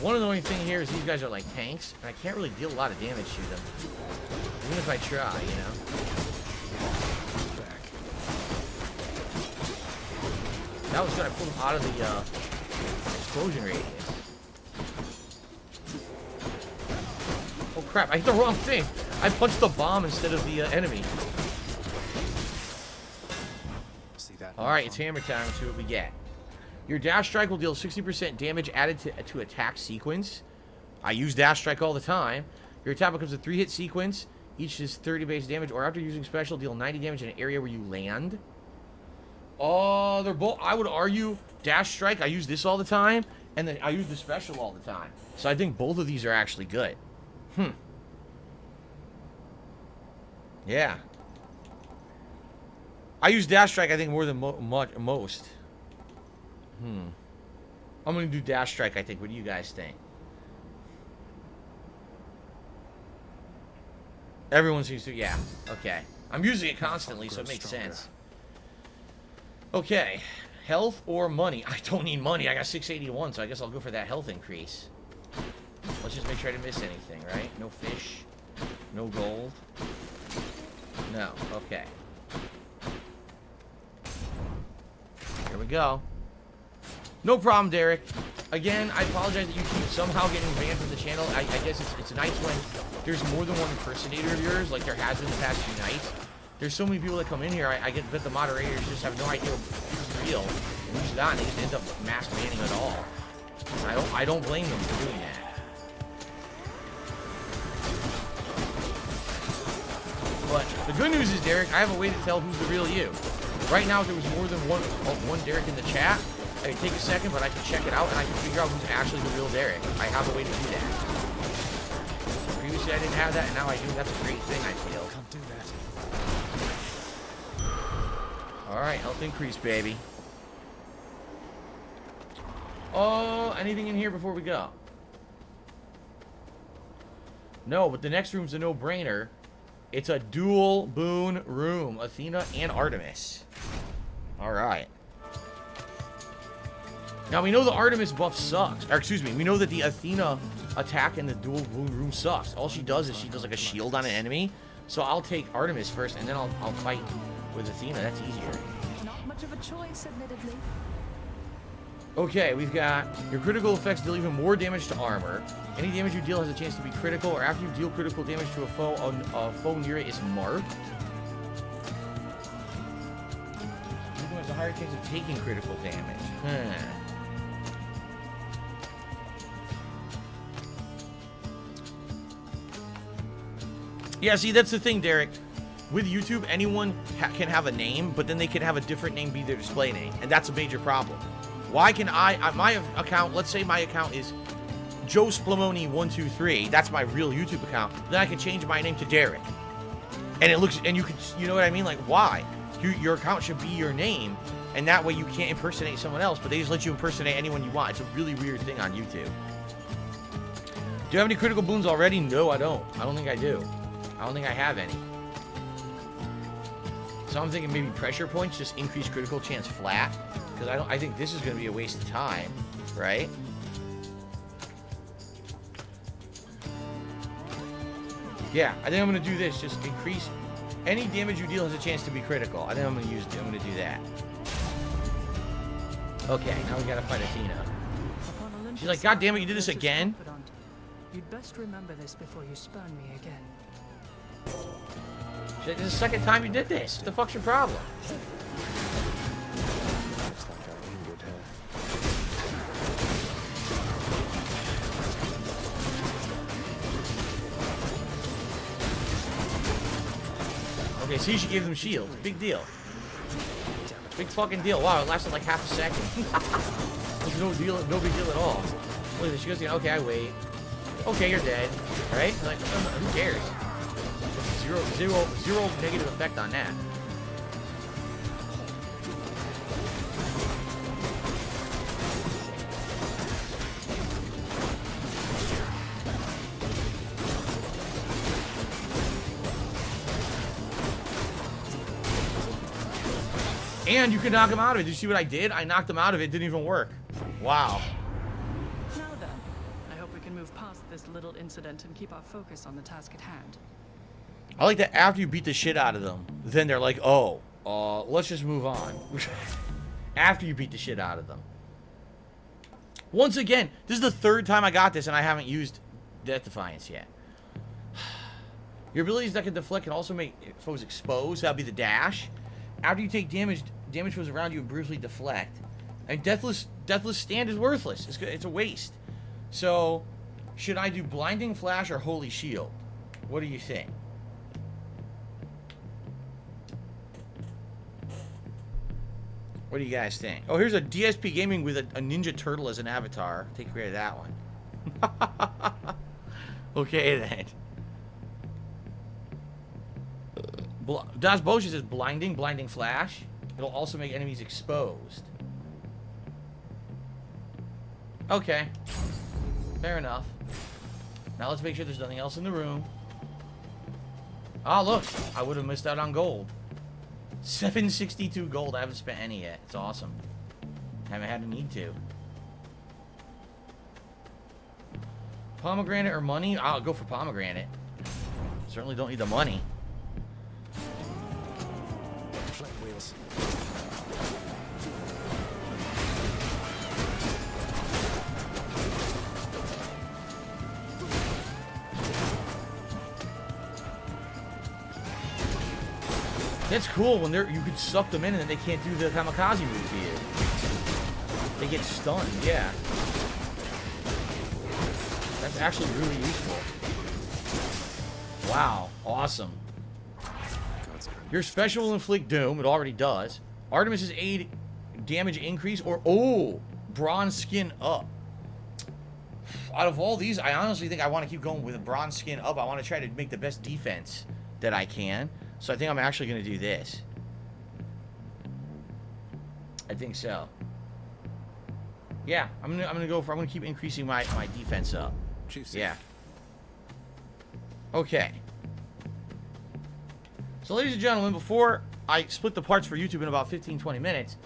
One annoying thing here is these guys are like tanks, and I can't really deal a lot of damage to them. Even if I try, you know? Back. That was good. I pulled them out of the explosion radius. Oh crap, I hit the wrong thing. I punched the bomb instead of the enemy. See that? Alright, it's hammer time. Let's see what we get. Your dash strike will deal 60% damage added to attack sequence. I use dash strike all the time. Your attack becomes a 3-hit sequence. Each is 30 base damage, or after using special, deal 90 damage in an area where you land. Oh, they're both... I would argue Dash Strike, I use this all the time, and then I use the special all the time. So I think both of these are actually good. Yeah. I use Dash Strike, I think, more than most. I'm going to do Dash Strike, I think. What do you guys think? Everyone seems to... Yeah. Okay. I'm using it constantly, so it makes sense. Okay. Health or money? I don't need money. I got 681, so I guess I'll go for that health increase. Let's just make sure I didn't miss anything, right? No fish. No gold. No. Okay. Here we go. No problem, Derek. Again, I apologize that you keep somehow getting banned from the channel. I guess it's nice when there's more than one impersonator of yours, like there has been the past few nights. There's so many people that come in here, I get that the moderators just have no idea who's real and who's not, and they just end up mass banning it all. I don't blame them for doing that. But the good news is, Derek, I have a way to tell who's the real you. Right now, if there was more than one Derek in the chat, I could take a second, but I can check it out, and I can figure out who's actually the real Derek. I have a way to do that. Previously, I didn't have that, and now I do. That's a great thing, I feel. Can't do that. Alright, health increase, baby. Oh, anything in here before we go? No, but the next room's a no-brainer. It's a dual boon room. Athena and Artemis. Alright. Now, we know the Artemis buff sucks. Or, excuse me, we know that the Athena attack in the dual boon room sucks. All she does is she does like a shield on an enemy. So I'll take Artemis first, and then I'll fight with Athena. That's easier. Not much of a choice, admittedly. Okay, we've got your critical effects deal even more damage to armor. Any damage you deal has a chance to be critical, or after you deal critical damage to a foe near it is marked. Even has a higher chance of taking critical damage. Yeah, see, that's the thing, Derek. With YouTube, anyone can have a name, but then they can have a different name be their display name, and that's a major problem. Why can my account, let's say my account is Joe Splamoni123, that's my real YouTube account, then I can change my name to Derek. And it looks, and you know what I mean? Like, why? Your account should be your name, and that way you can't impersonate someone else, but they just let you impersonate anyone you want. It's a really weird thing on YouTube. Do you have any critical boons already? No, I don't. I don't think I do. I don't think I have any. So I'm thinking maybe pressure points, just increase critical chance flat. Because I think this is going to be a waste of time, right? Yeah, I think I'm going to do this. Just increase any damage you deal has a chance to be critical. I think I'm going to do that. Okay, now we got to fight Athena. She's like, God damn it, you did this again? You'd best remember this before you spurn me again. She's like, this is the second time you did this. What the fuck's your problem? Looks like I injured her. Okay, see, she gave them shields. Big deal. Big fucking deal. Wow, it lasted like half a second. It's no deal, no big deal at all. Look at this. She goes, okay, I wait. Okay, you're dead. Right? Like, who cares? Zero negative effect on that. And you can knock him out of it. Did you see what I did? I knocked him out of it. It didn't even work. Wow. Now then, I hope we can move past this little incident and keep our focus on the task at hand. I like that after you beat the shit out of them, then they're like, oh, let's just move on. After you beat the shit out of them. Once again, this is the third time I got this and I haven't used Death Defiance yet. Your abilities that can deflect can also make foes exposed. That'll be the dash. After you take damage foes around you and briefly deflect. And Deathless Stand is worthless. It's a waste. So, Should I do Blinding Flash or Holy Shield? What do you think? What do you guys think? Oh, here's a DSPGaming with a Ninja Turtle as an avatar. Take care of that one. Okay, then. Das Bosch says Blinding Flash. It'll also make enemies exposed. Okay. Fair enough. Now let's make sure there's nothing else in the room. Oh, look. I would have missed out on gold. 762 gold. I haven't spent any yet. It's awesome. Haven't had a need to. Pomegranate or money? I'll go for pomegranate. Certainly don't need the money. Flight wheels. That's cool when you could suck them in and then they can't do the kamikaze move to you. They get stunned, yeah. That's actually really useful. Wow, awesome. Your special will inflict doom. It already does. Artemis's aid damage increase or bronze skin up. Out of all these, I honestly think I want to keep going with a bronze skin up. I want to try to make the best defense that I can. So I think I'm actually going to do this. I think so. Yeah, I'm gonna keep increasing my defense up. Juicy. Yeah. Okay. So ladies and gentlemen, before I split the parts for YouTube in about 15-20 minutes,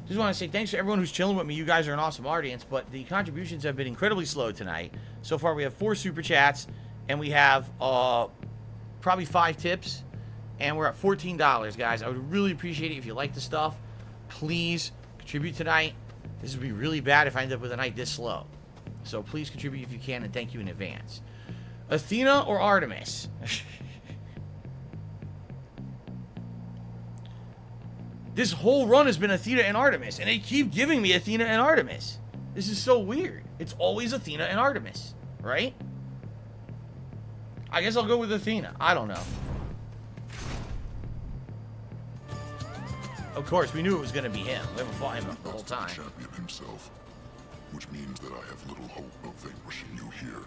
just want to say thanks to everyone who's chilling with me. You guys are an awesome audience, but the contributions have been incredibly slow tonight. So far we have 4 super chats and we have probably 5 tips. And we're at $14, guys. I would really appreciate it if you like the stuff. Please contribute tonight. This would be really bad if I end up with a night this slow. So please contribute if you can, and thank you in advance. Athena or Artemis? This whole run has been Athena and Artemis, and they keep giving me Athena and Artemis. This is so weird. It's always Athena and Artemis, right? I guess I'll go with Athena. I don't know. Of course, we knew it was going to be him. We haven't fought him the whole time. Champion himself, which means that I have little hope of vanquishing you here.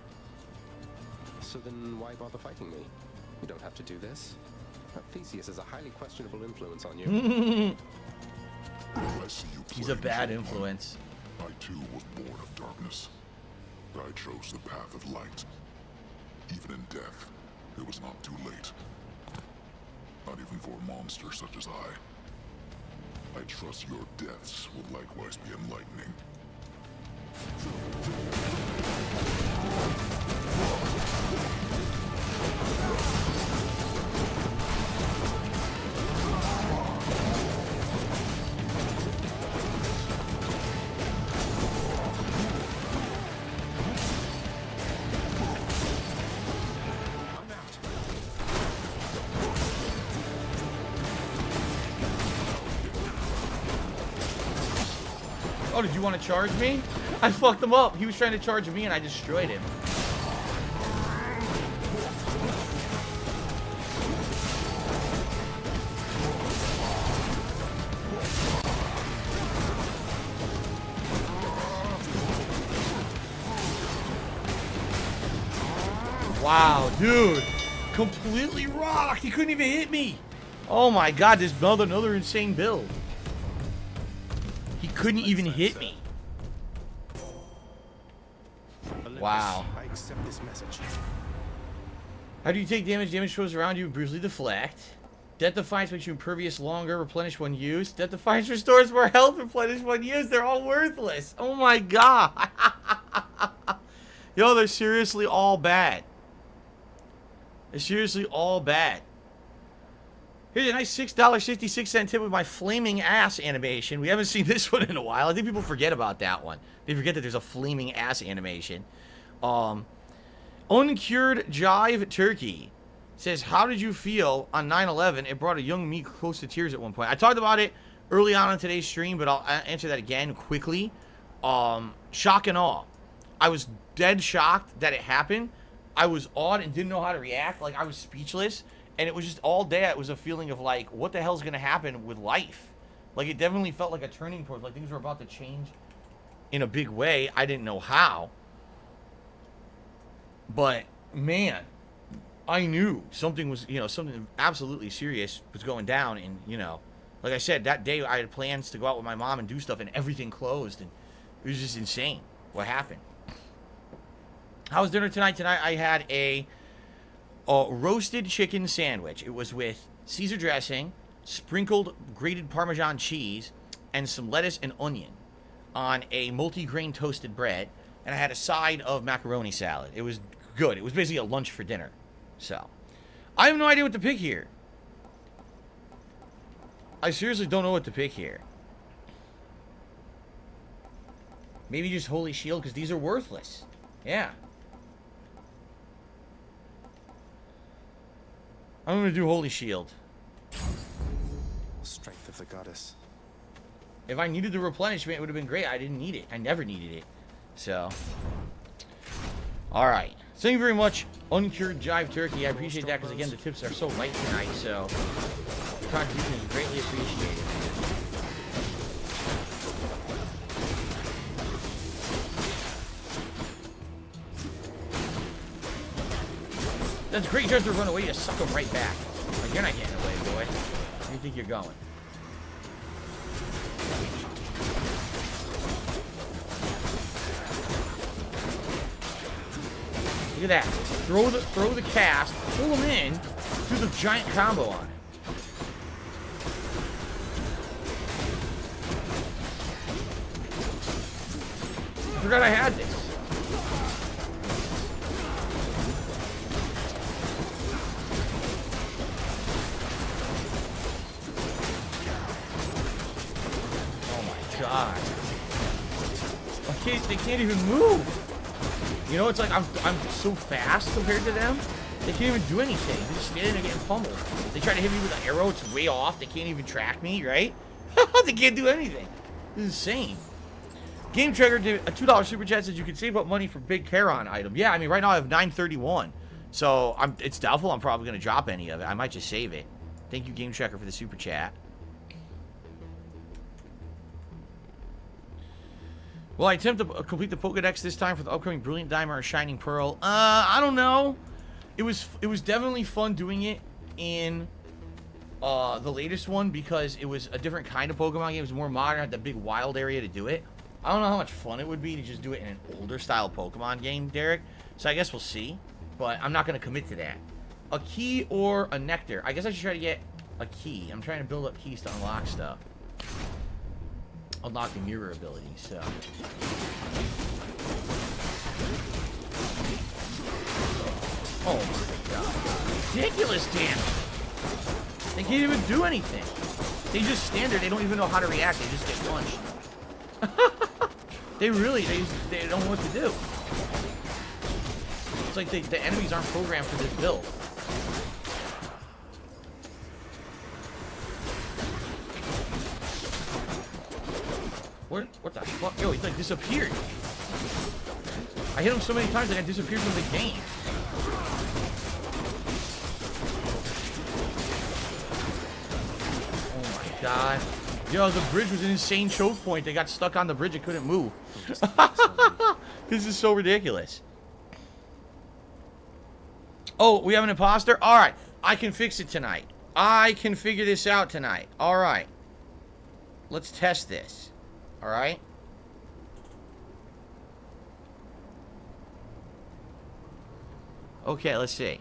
So then why bother fighting me? You don't have to do this. Theseus is a highly questionable influence on you. I see you He's a bad influence. I too was born of darkness. I chose the path of light. Even in death, it was not too late. Not even for a monster such as I. I trust your deaths will likewise be enlightening. Oh, did you want to charge me? I fucked him up. He was trying to charge me and I destroyed him. Wow, dude. Completely rocked. He couldn't even hit me. Oh my god, this is another insane build. He couldn't even hit me. Wow. I accept this message. How do you take damage? Damage throws around you, brutally deflect. Death Defiance makes you impervious longer, replenish when used. Death Defiance restores more health, replenish when used. They're all worthless. Oh my god. Yo, they're seriously all bad. They're seriously all bad. Here's a nice $6.66 tip with my flaming ass animation. We haven't seen this one in a while. I think people forget about that one. They forget that there's a flaming ass animation. Uncured Jive Turkey says, how did you feel on 9/11? It brought a young me close to tears at one point. I talked about it early on in today's stream, but I'll answer that again quickly. Shock and awe. I was dead shocked that it happened. I was awed and didn't know how to react. Like, I was speechless. And it was just all day, it was a feeling of, like, what the hell's going to happen with life? Like, it definitely felt like a turning point. Like, things were about to change in a big way. I didn't know how. But, man, I knew something was, you know, something absolutely serious was going down. And, you know, like I said, that day I had plans to go out with my mom and do stuff, and everything closed. And it was just insane what happened. How was dinner tonight? Tonight I had a roasted chicken sandwich. It was with Caesar dressing, sprinkled grated Parmesan cheese, and some lettuce and onion on a multi-grain toasted bread. And I had a side of macaroni salad. It was good. It was basically a lunch for dinner. So, I have no idea what to pick here. I seriously don't know what to pick here. Maybe just Holy Shield, because these are worthless. Yeah. I'm going to do Holy Shield. Strength of the goddess. If I needed the replenishment, it would have been great. I didn't need it. I never needed it. So. Alright. Thank you very much, Uncured Jive Turkey. I appreciate that, because, again, the tips are so light tonight. So, the contribution is greatly appreciated. That's great. You tries to run away, you suck him right back. Like, you're not getting away, boy. Where do you think you're going? Look at that. Throw the cast, pull him in, do the giant combo on it. I forgot I had this. God. Okay, they can't even move. You know, it's like I'm so fast compared to them. They can't even do anything. They're just standing there getting pummeled. They try to hit me with an arrow. It's way off. They can't even track me, right? They can't do anything. This is insane. Game Trigger did a $2 super chat, says you can save up money for big Charon item. Yeah, I mean, right now I have 931. So it's doubtful I'm probably going to drop any of it. I might just save it. Thank you, Game Tracker, for the super chat. Will I attempt to complete the Pokedex this time for the upcoming Brilliant Diamond or Shining Pearl? I don't know. It was definitely fun doing it in the latest one, because it was a different kind of Pokemon game. It was more modern, had the big wild area to do it. I don't know how much fun it would be to just do it in an older style Pokemon game, Derek. So I guess we'll see. But I'm not going to commit to that. A key or a nectar? I guess I should try to get a key. I'm trying to build up keys to unlock stuff. Unlock the mirror ability, so. Oh my god. Ridiculous damage. They can't even do anything. They just stand there, they don't even know how to react, they just get punched. they don't know what to do. It's like the enemies aren't programmed for this build. What the fuck? Yo, he like disappeared. I hit him so many times that I disappeared from the game. Oh my god. Yo, the bridge was an insane choke point. They got stuck on the bridge and couldn't move. This is so ridiculous. Oh, we have an imposter? Alright. I can fix it tonight. I can figure this out tonight. Alright. Let's test this. Alright? Okay, let's see.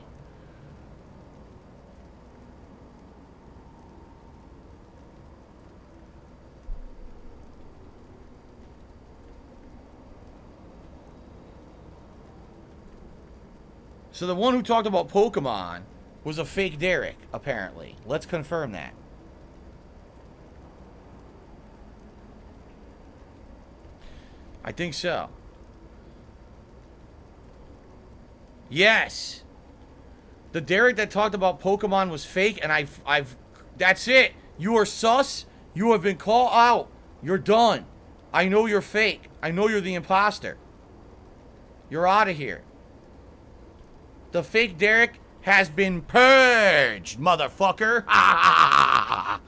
So the one who talked about Pokemon was a fake Derek, apparently. Let's confirm that. I think so. Yes. The Derek that talked about Pokemon was fake, and I've that's it. You are sus. You have been called out. You're done. I know you're fake. I know you're the imposter. You're out of here. The fake Derek has been purged, motherfucker. I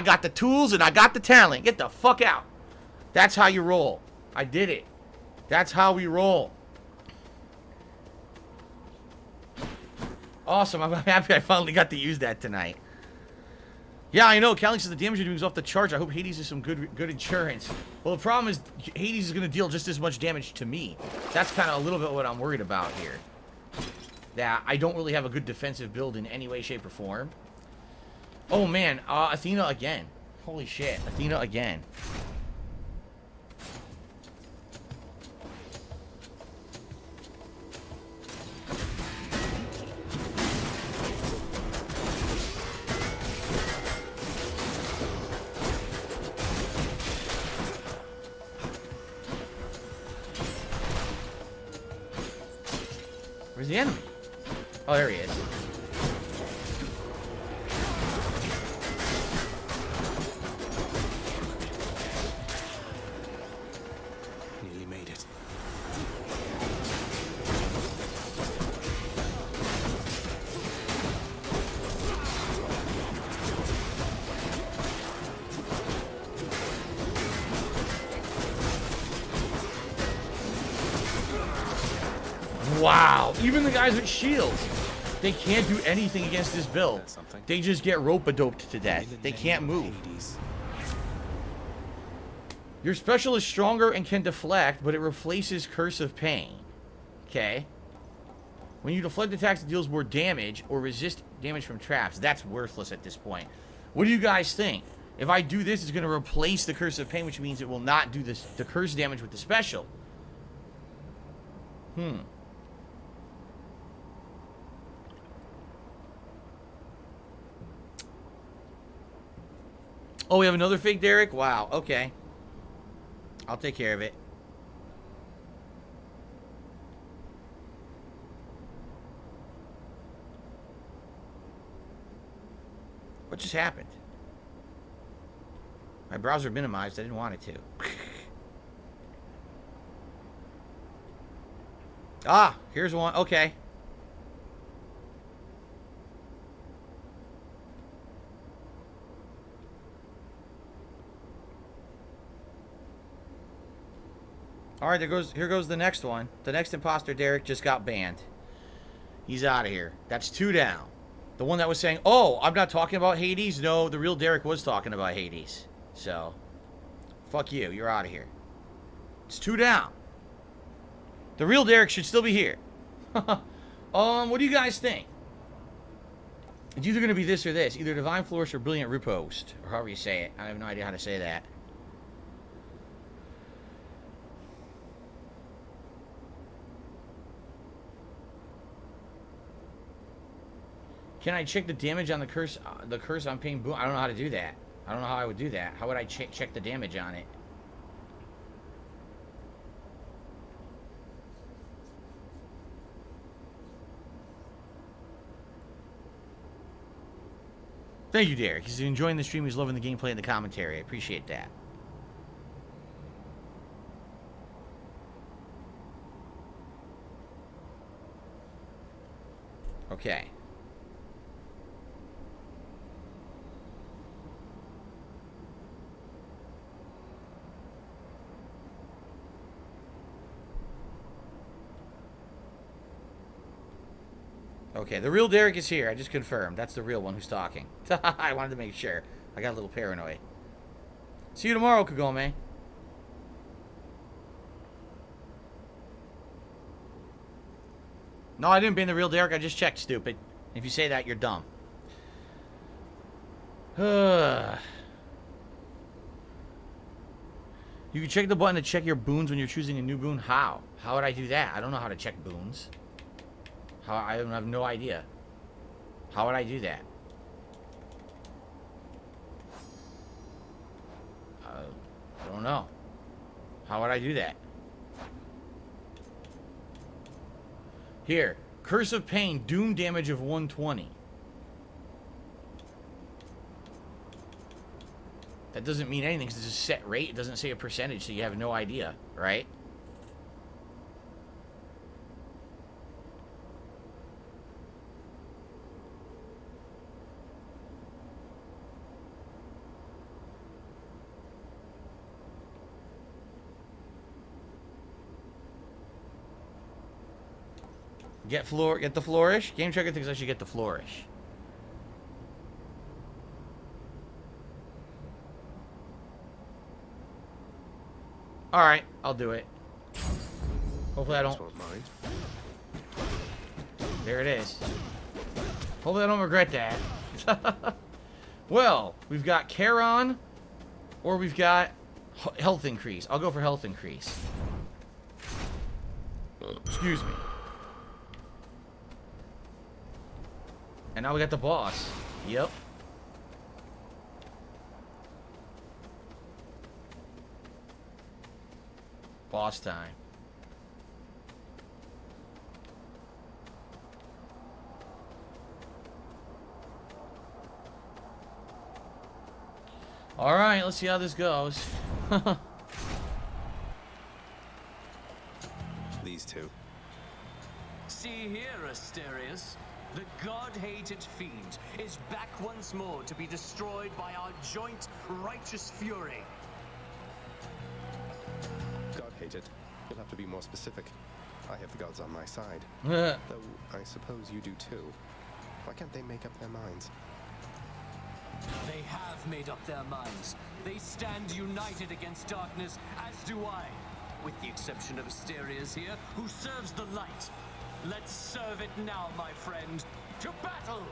got the tools and I got the talent. Get the fuck out. That's how you roll. I did it. That's how we roll. Awesome. I'm happy I finally got to use that tonight. Yeah, I know. Callie says the damage you're doing is off the charts. I hope Hades is some good insurance. Well, the problem is Hades is going to deal just as much damage to me. That's kind of a little bit what I'm worried about here. That I don't really have a good defensive build in any way, shape, or form. Oh, man. Athena again. Holy shit. Athena again. Where's the enemy? Oh, there he is. Nearly made it. Wow, even the guys with shields, they can't do anything against this build. They just get rope-a-doped to death. They can't move. Your special is stronger and can deflect, but it replaces Curse of Pain. Okay. When you deflect attacks, it deals more damage or resist damage from traps. That's worthless at this point. What do you guys think? If I do this, it's going to replace the Curse of Pain, which means it will not do the curse damage with the special. Oh, we have another fake Derek? Wow, okay. I'll take care of it. What just happened? My browser minimized. I didn't want it to. Ah, here's one. Okay. Alright, here goes the next one. The next imposter Derek just got banned. He's out of here. That's 2 down. The one that was saying, oh, I'm not talking about Hades. No, the real Derek was talking about Hades. So, fuck you. You're out of here. It's 2 down. The real Derek should still be here. What do you guys think? It's either going to be this or this. Either Divine Flourish or Brilliant Riposte. Or however you say it. I have no idea how to say that. Can I check the damage on the curse on Pain Boon? I don't know how to do that. I don't know how I would do that. How would I check the damage on it? Thank you, Derek. He's enjoying the stream. He's loving the gameplay and the commentary. I appreciate that. Okay. Okay, the real Derek is here. I just confirmed. That's the real one who's talking. I wanted to make sure. I got a little paranoid. See you tomorrow, Kagome. No, I didn't ban the real Derek. I just checked, stupid. If you say that, you're dumb. You can check the button to check your boons when you're choosing a new boon. How? How would I do that? I don't know how to check boons. I have no idea. How would I do that? I don't know. How would I do that? Here. Curse of Pain. Doom damage of 120. That doesn't mean anything because it's a set rate. It doesn't say a percentage, so you have no idea, right? Get the flourish. Game Tracker thinks I should get the flourish. All right, I'll do it. Hopefully I don't. There it is. Hopefully I don't regret that. Well, we've got Charon, or we've got health increase. I'll go for health increase. Excuse me. And now we got the boss. Yep. Boss time. All right, let's see how this goes. These two. See here, Asterius. The god-hated fiend is back once more to be destroyed by our joint righteous fury. God-hated? You'll have to be more specific. I have the gods on my side. Yeah. Though I suppose you do too. Why can't they make up their minds? They have made up their minds. They stand united against darkness, as do I. With the exception of Asterius here, who serves the light. Let's serve it now, my friend. To battle!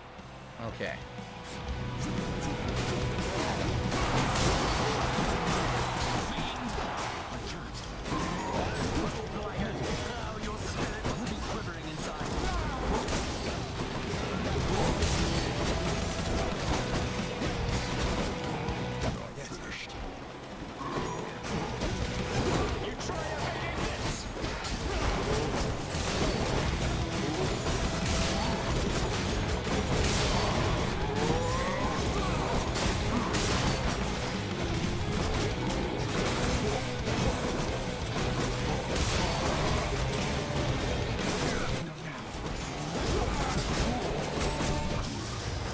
Okay.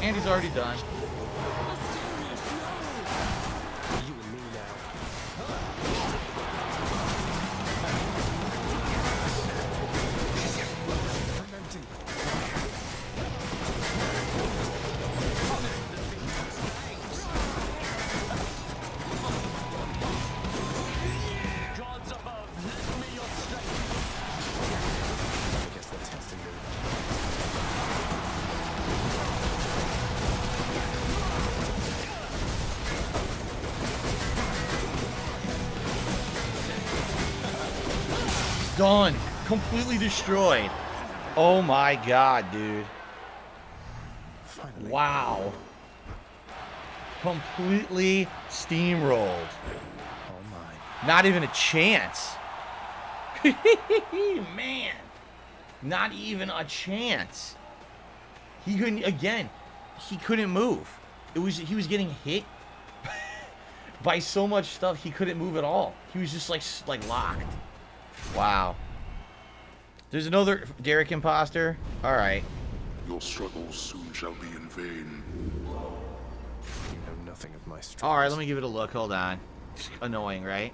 And he's already done. You and me now. Gods above, lend me your strength. I guess they're testing me. Done. Completely destroyed. Oh my god, dude. Finally. Wow. Completely steamrolled. Oh my. Not even a chance. Man. Not even a chance. He couldn't, again, he couldn't move. He was getting hit by so much stuff he couldn't move at all. He was just like locked. Wow. There's another Derek imposter. All right. Your struggles soon shall be in vain. You know nothing of my struggles. All right, let me give it a look. Hold on. Annoying, right?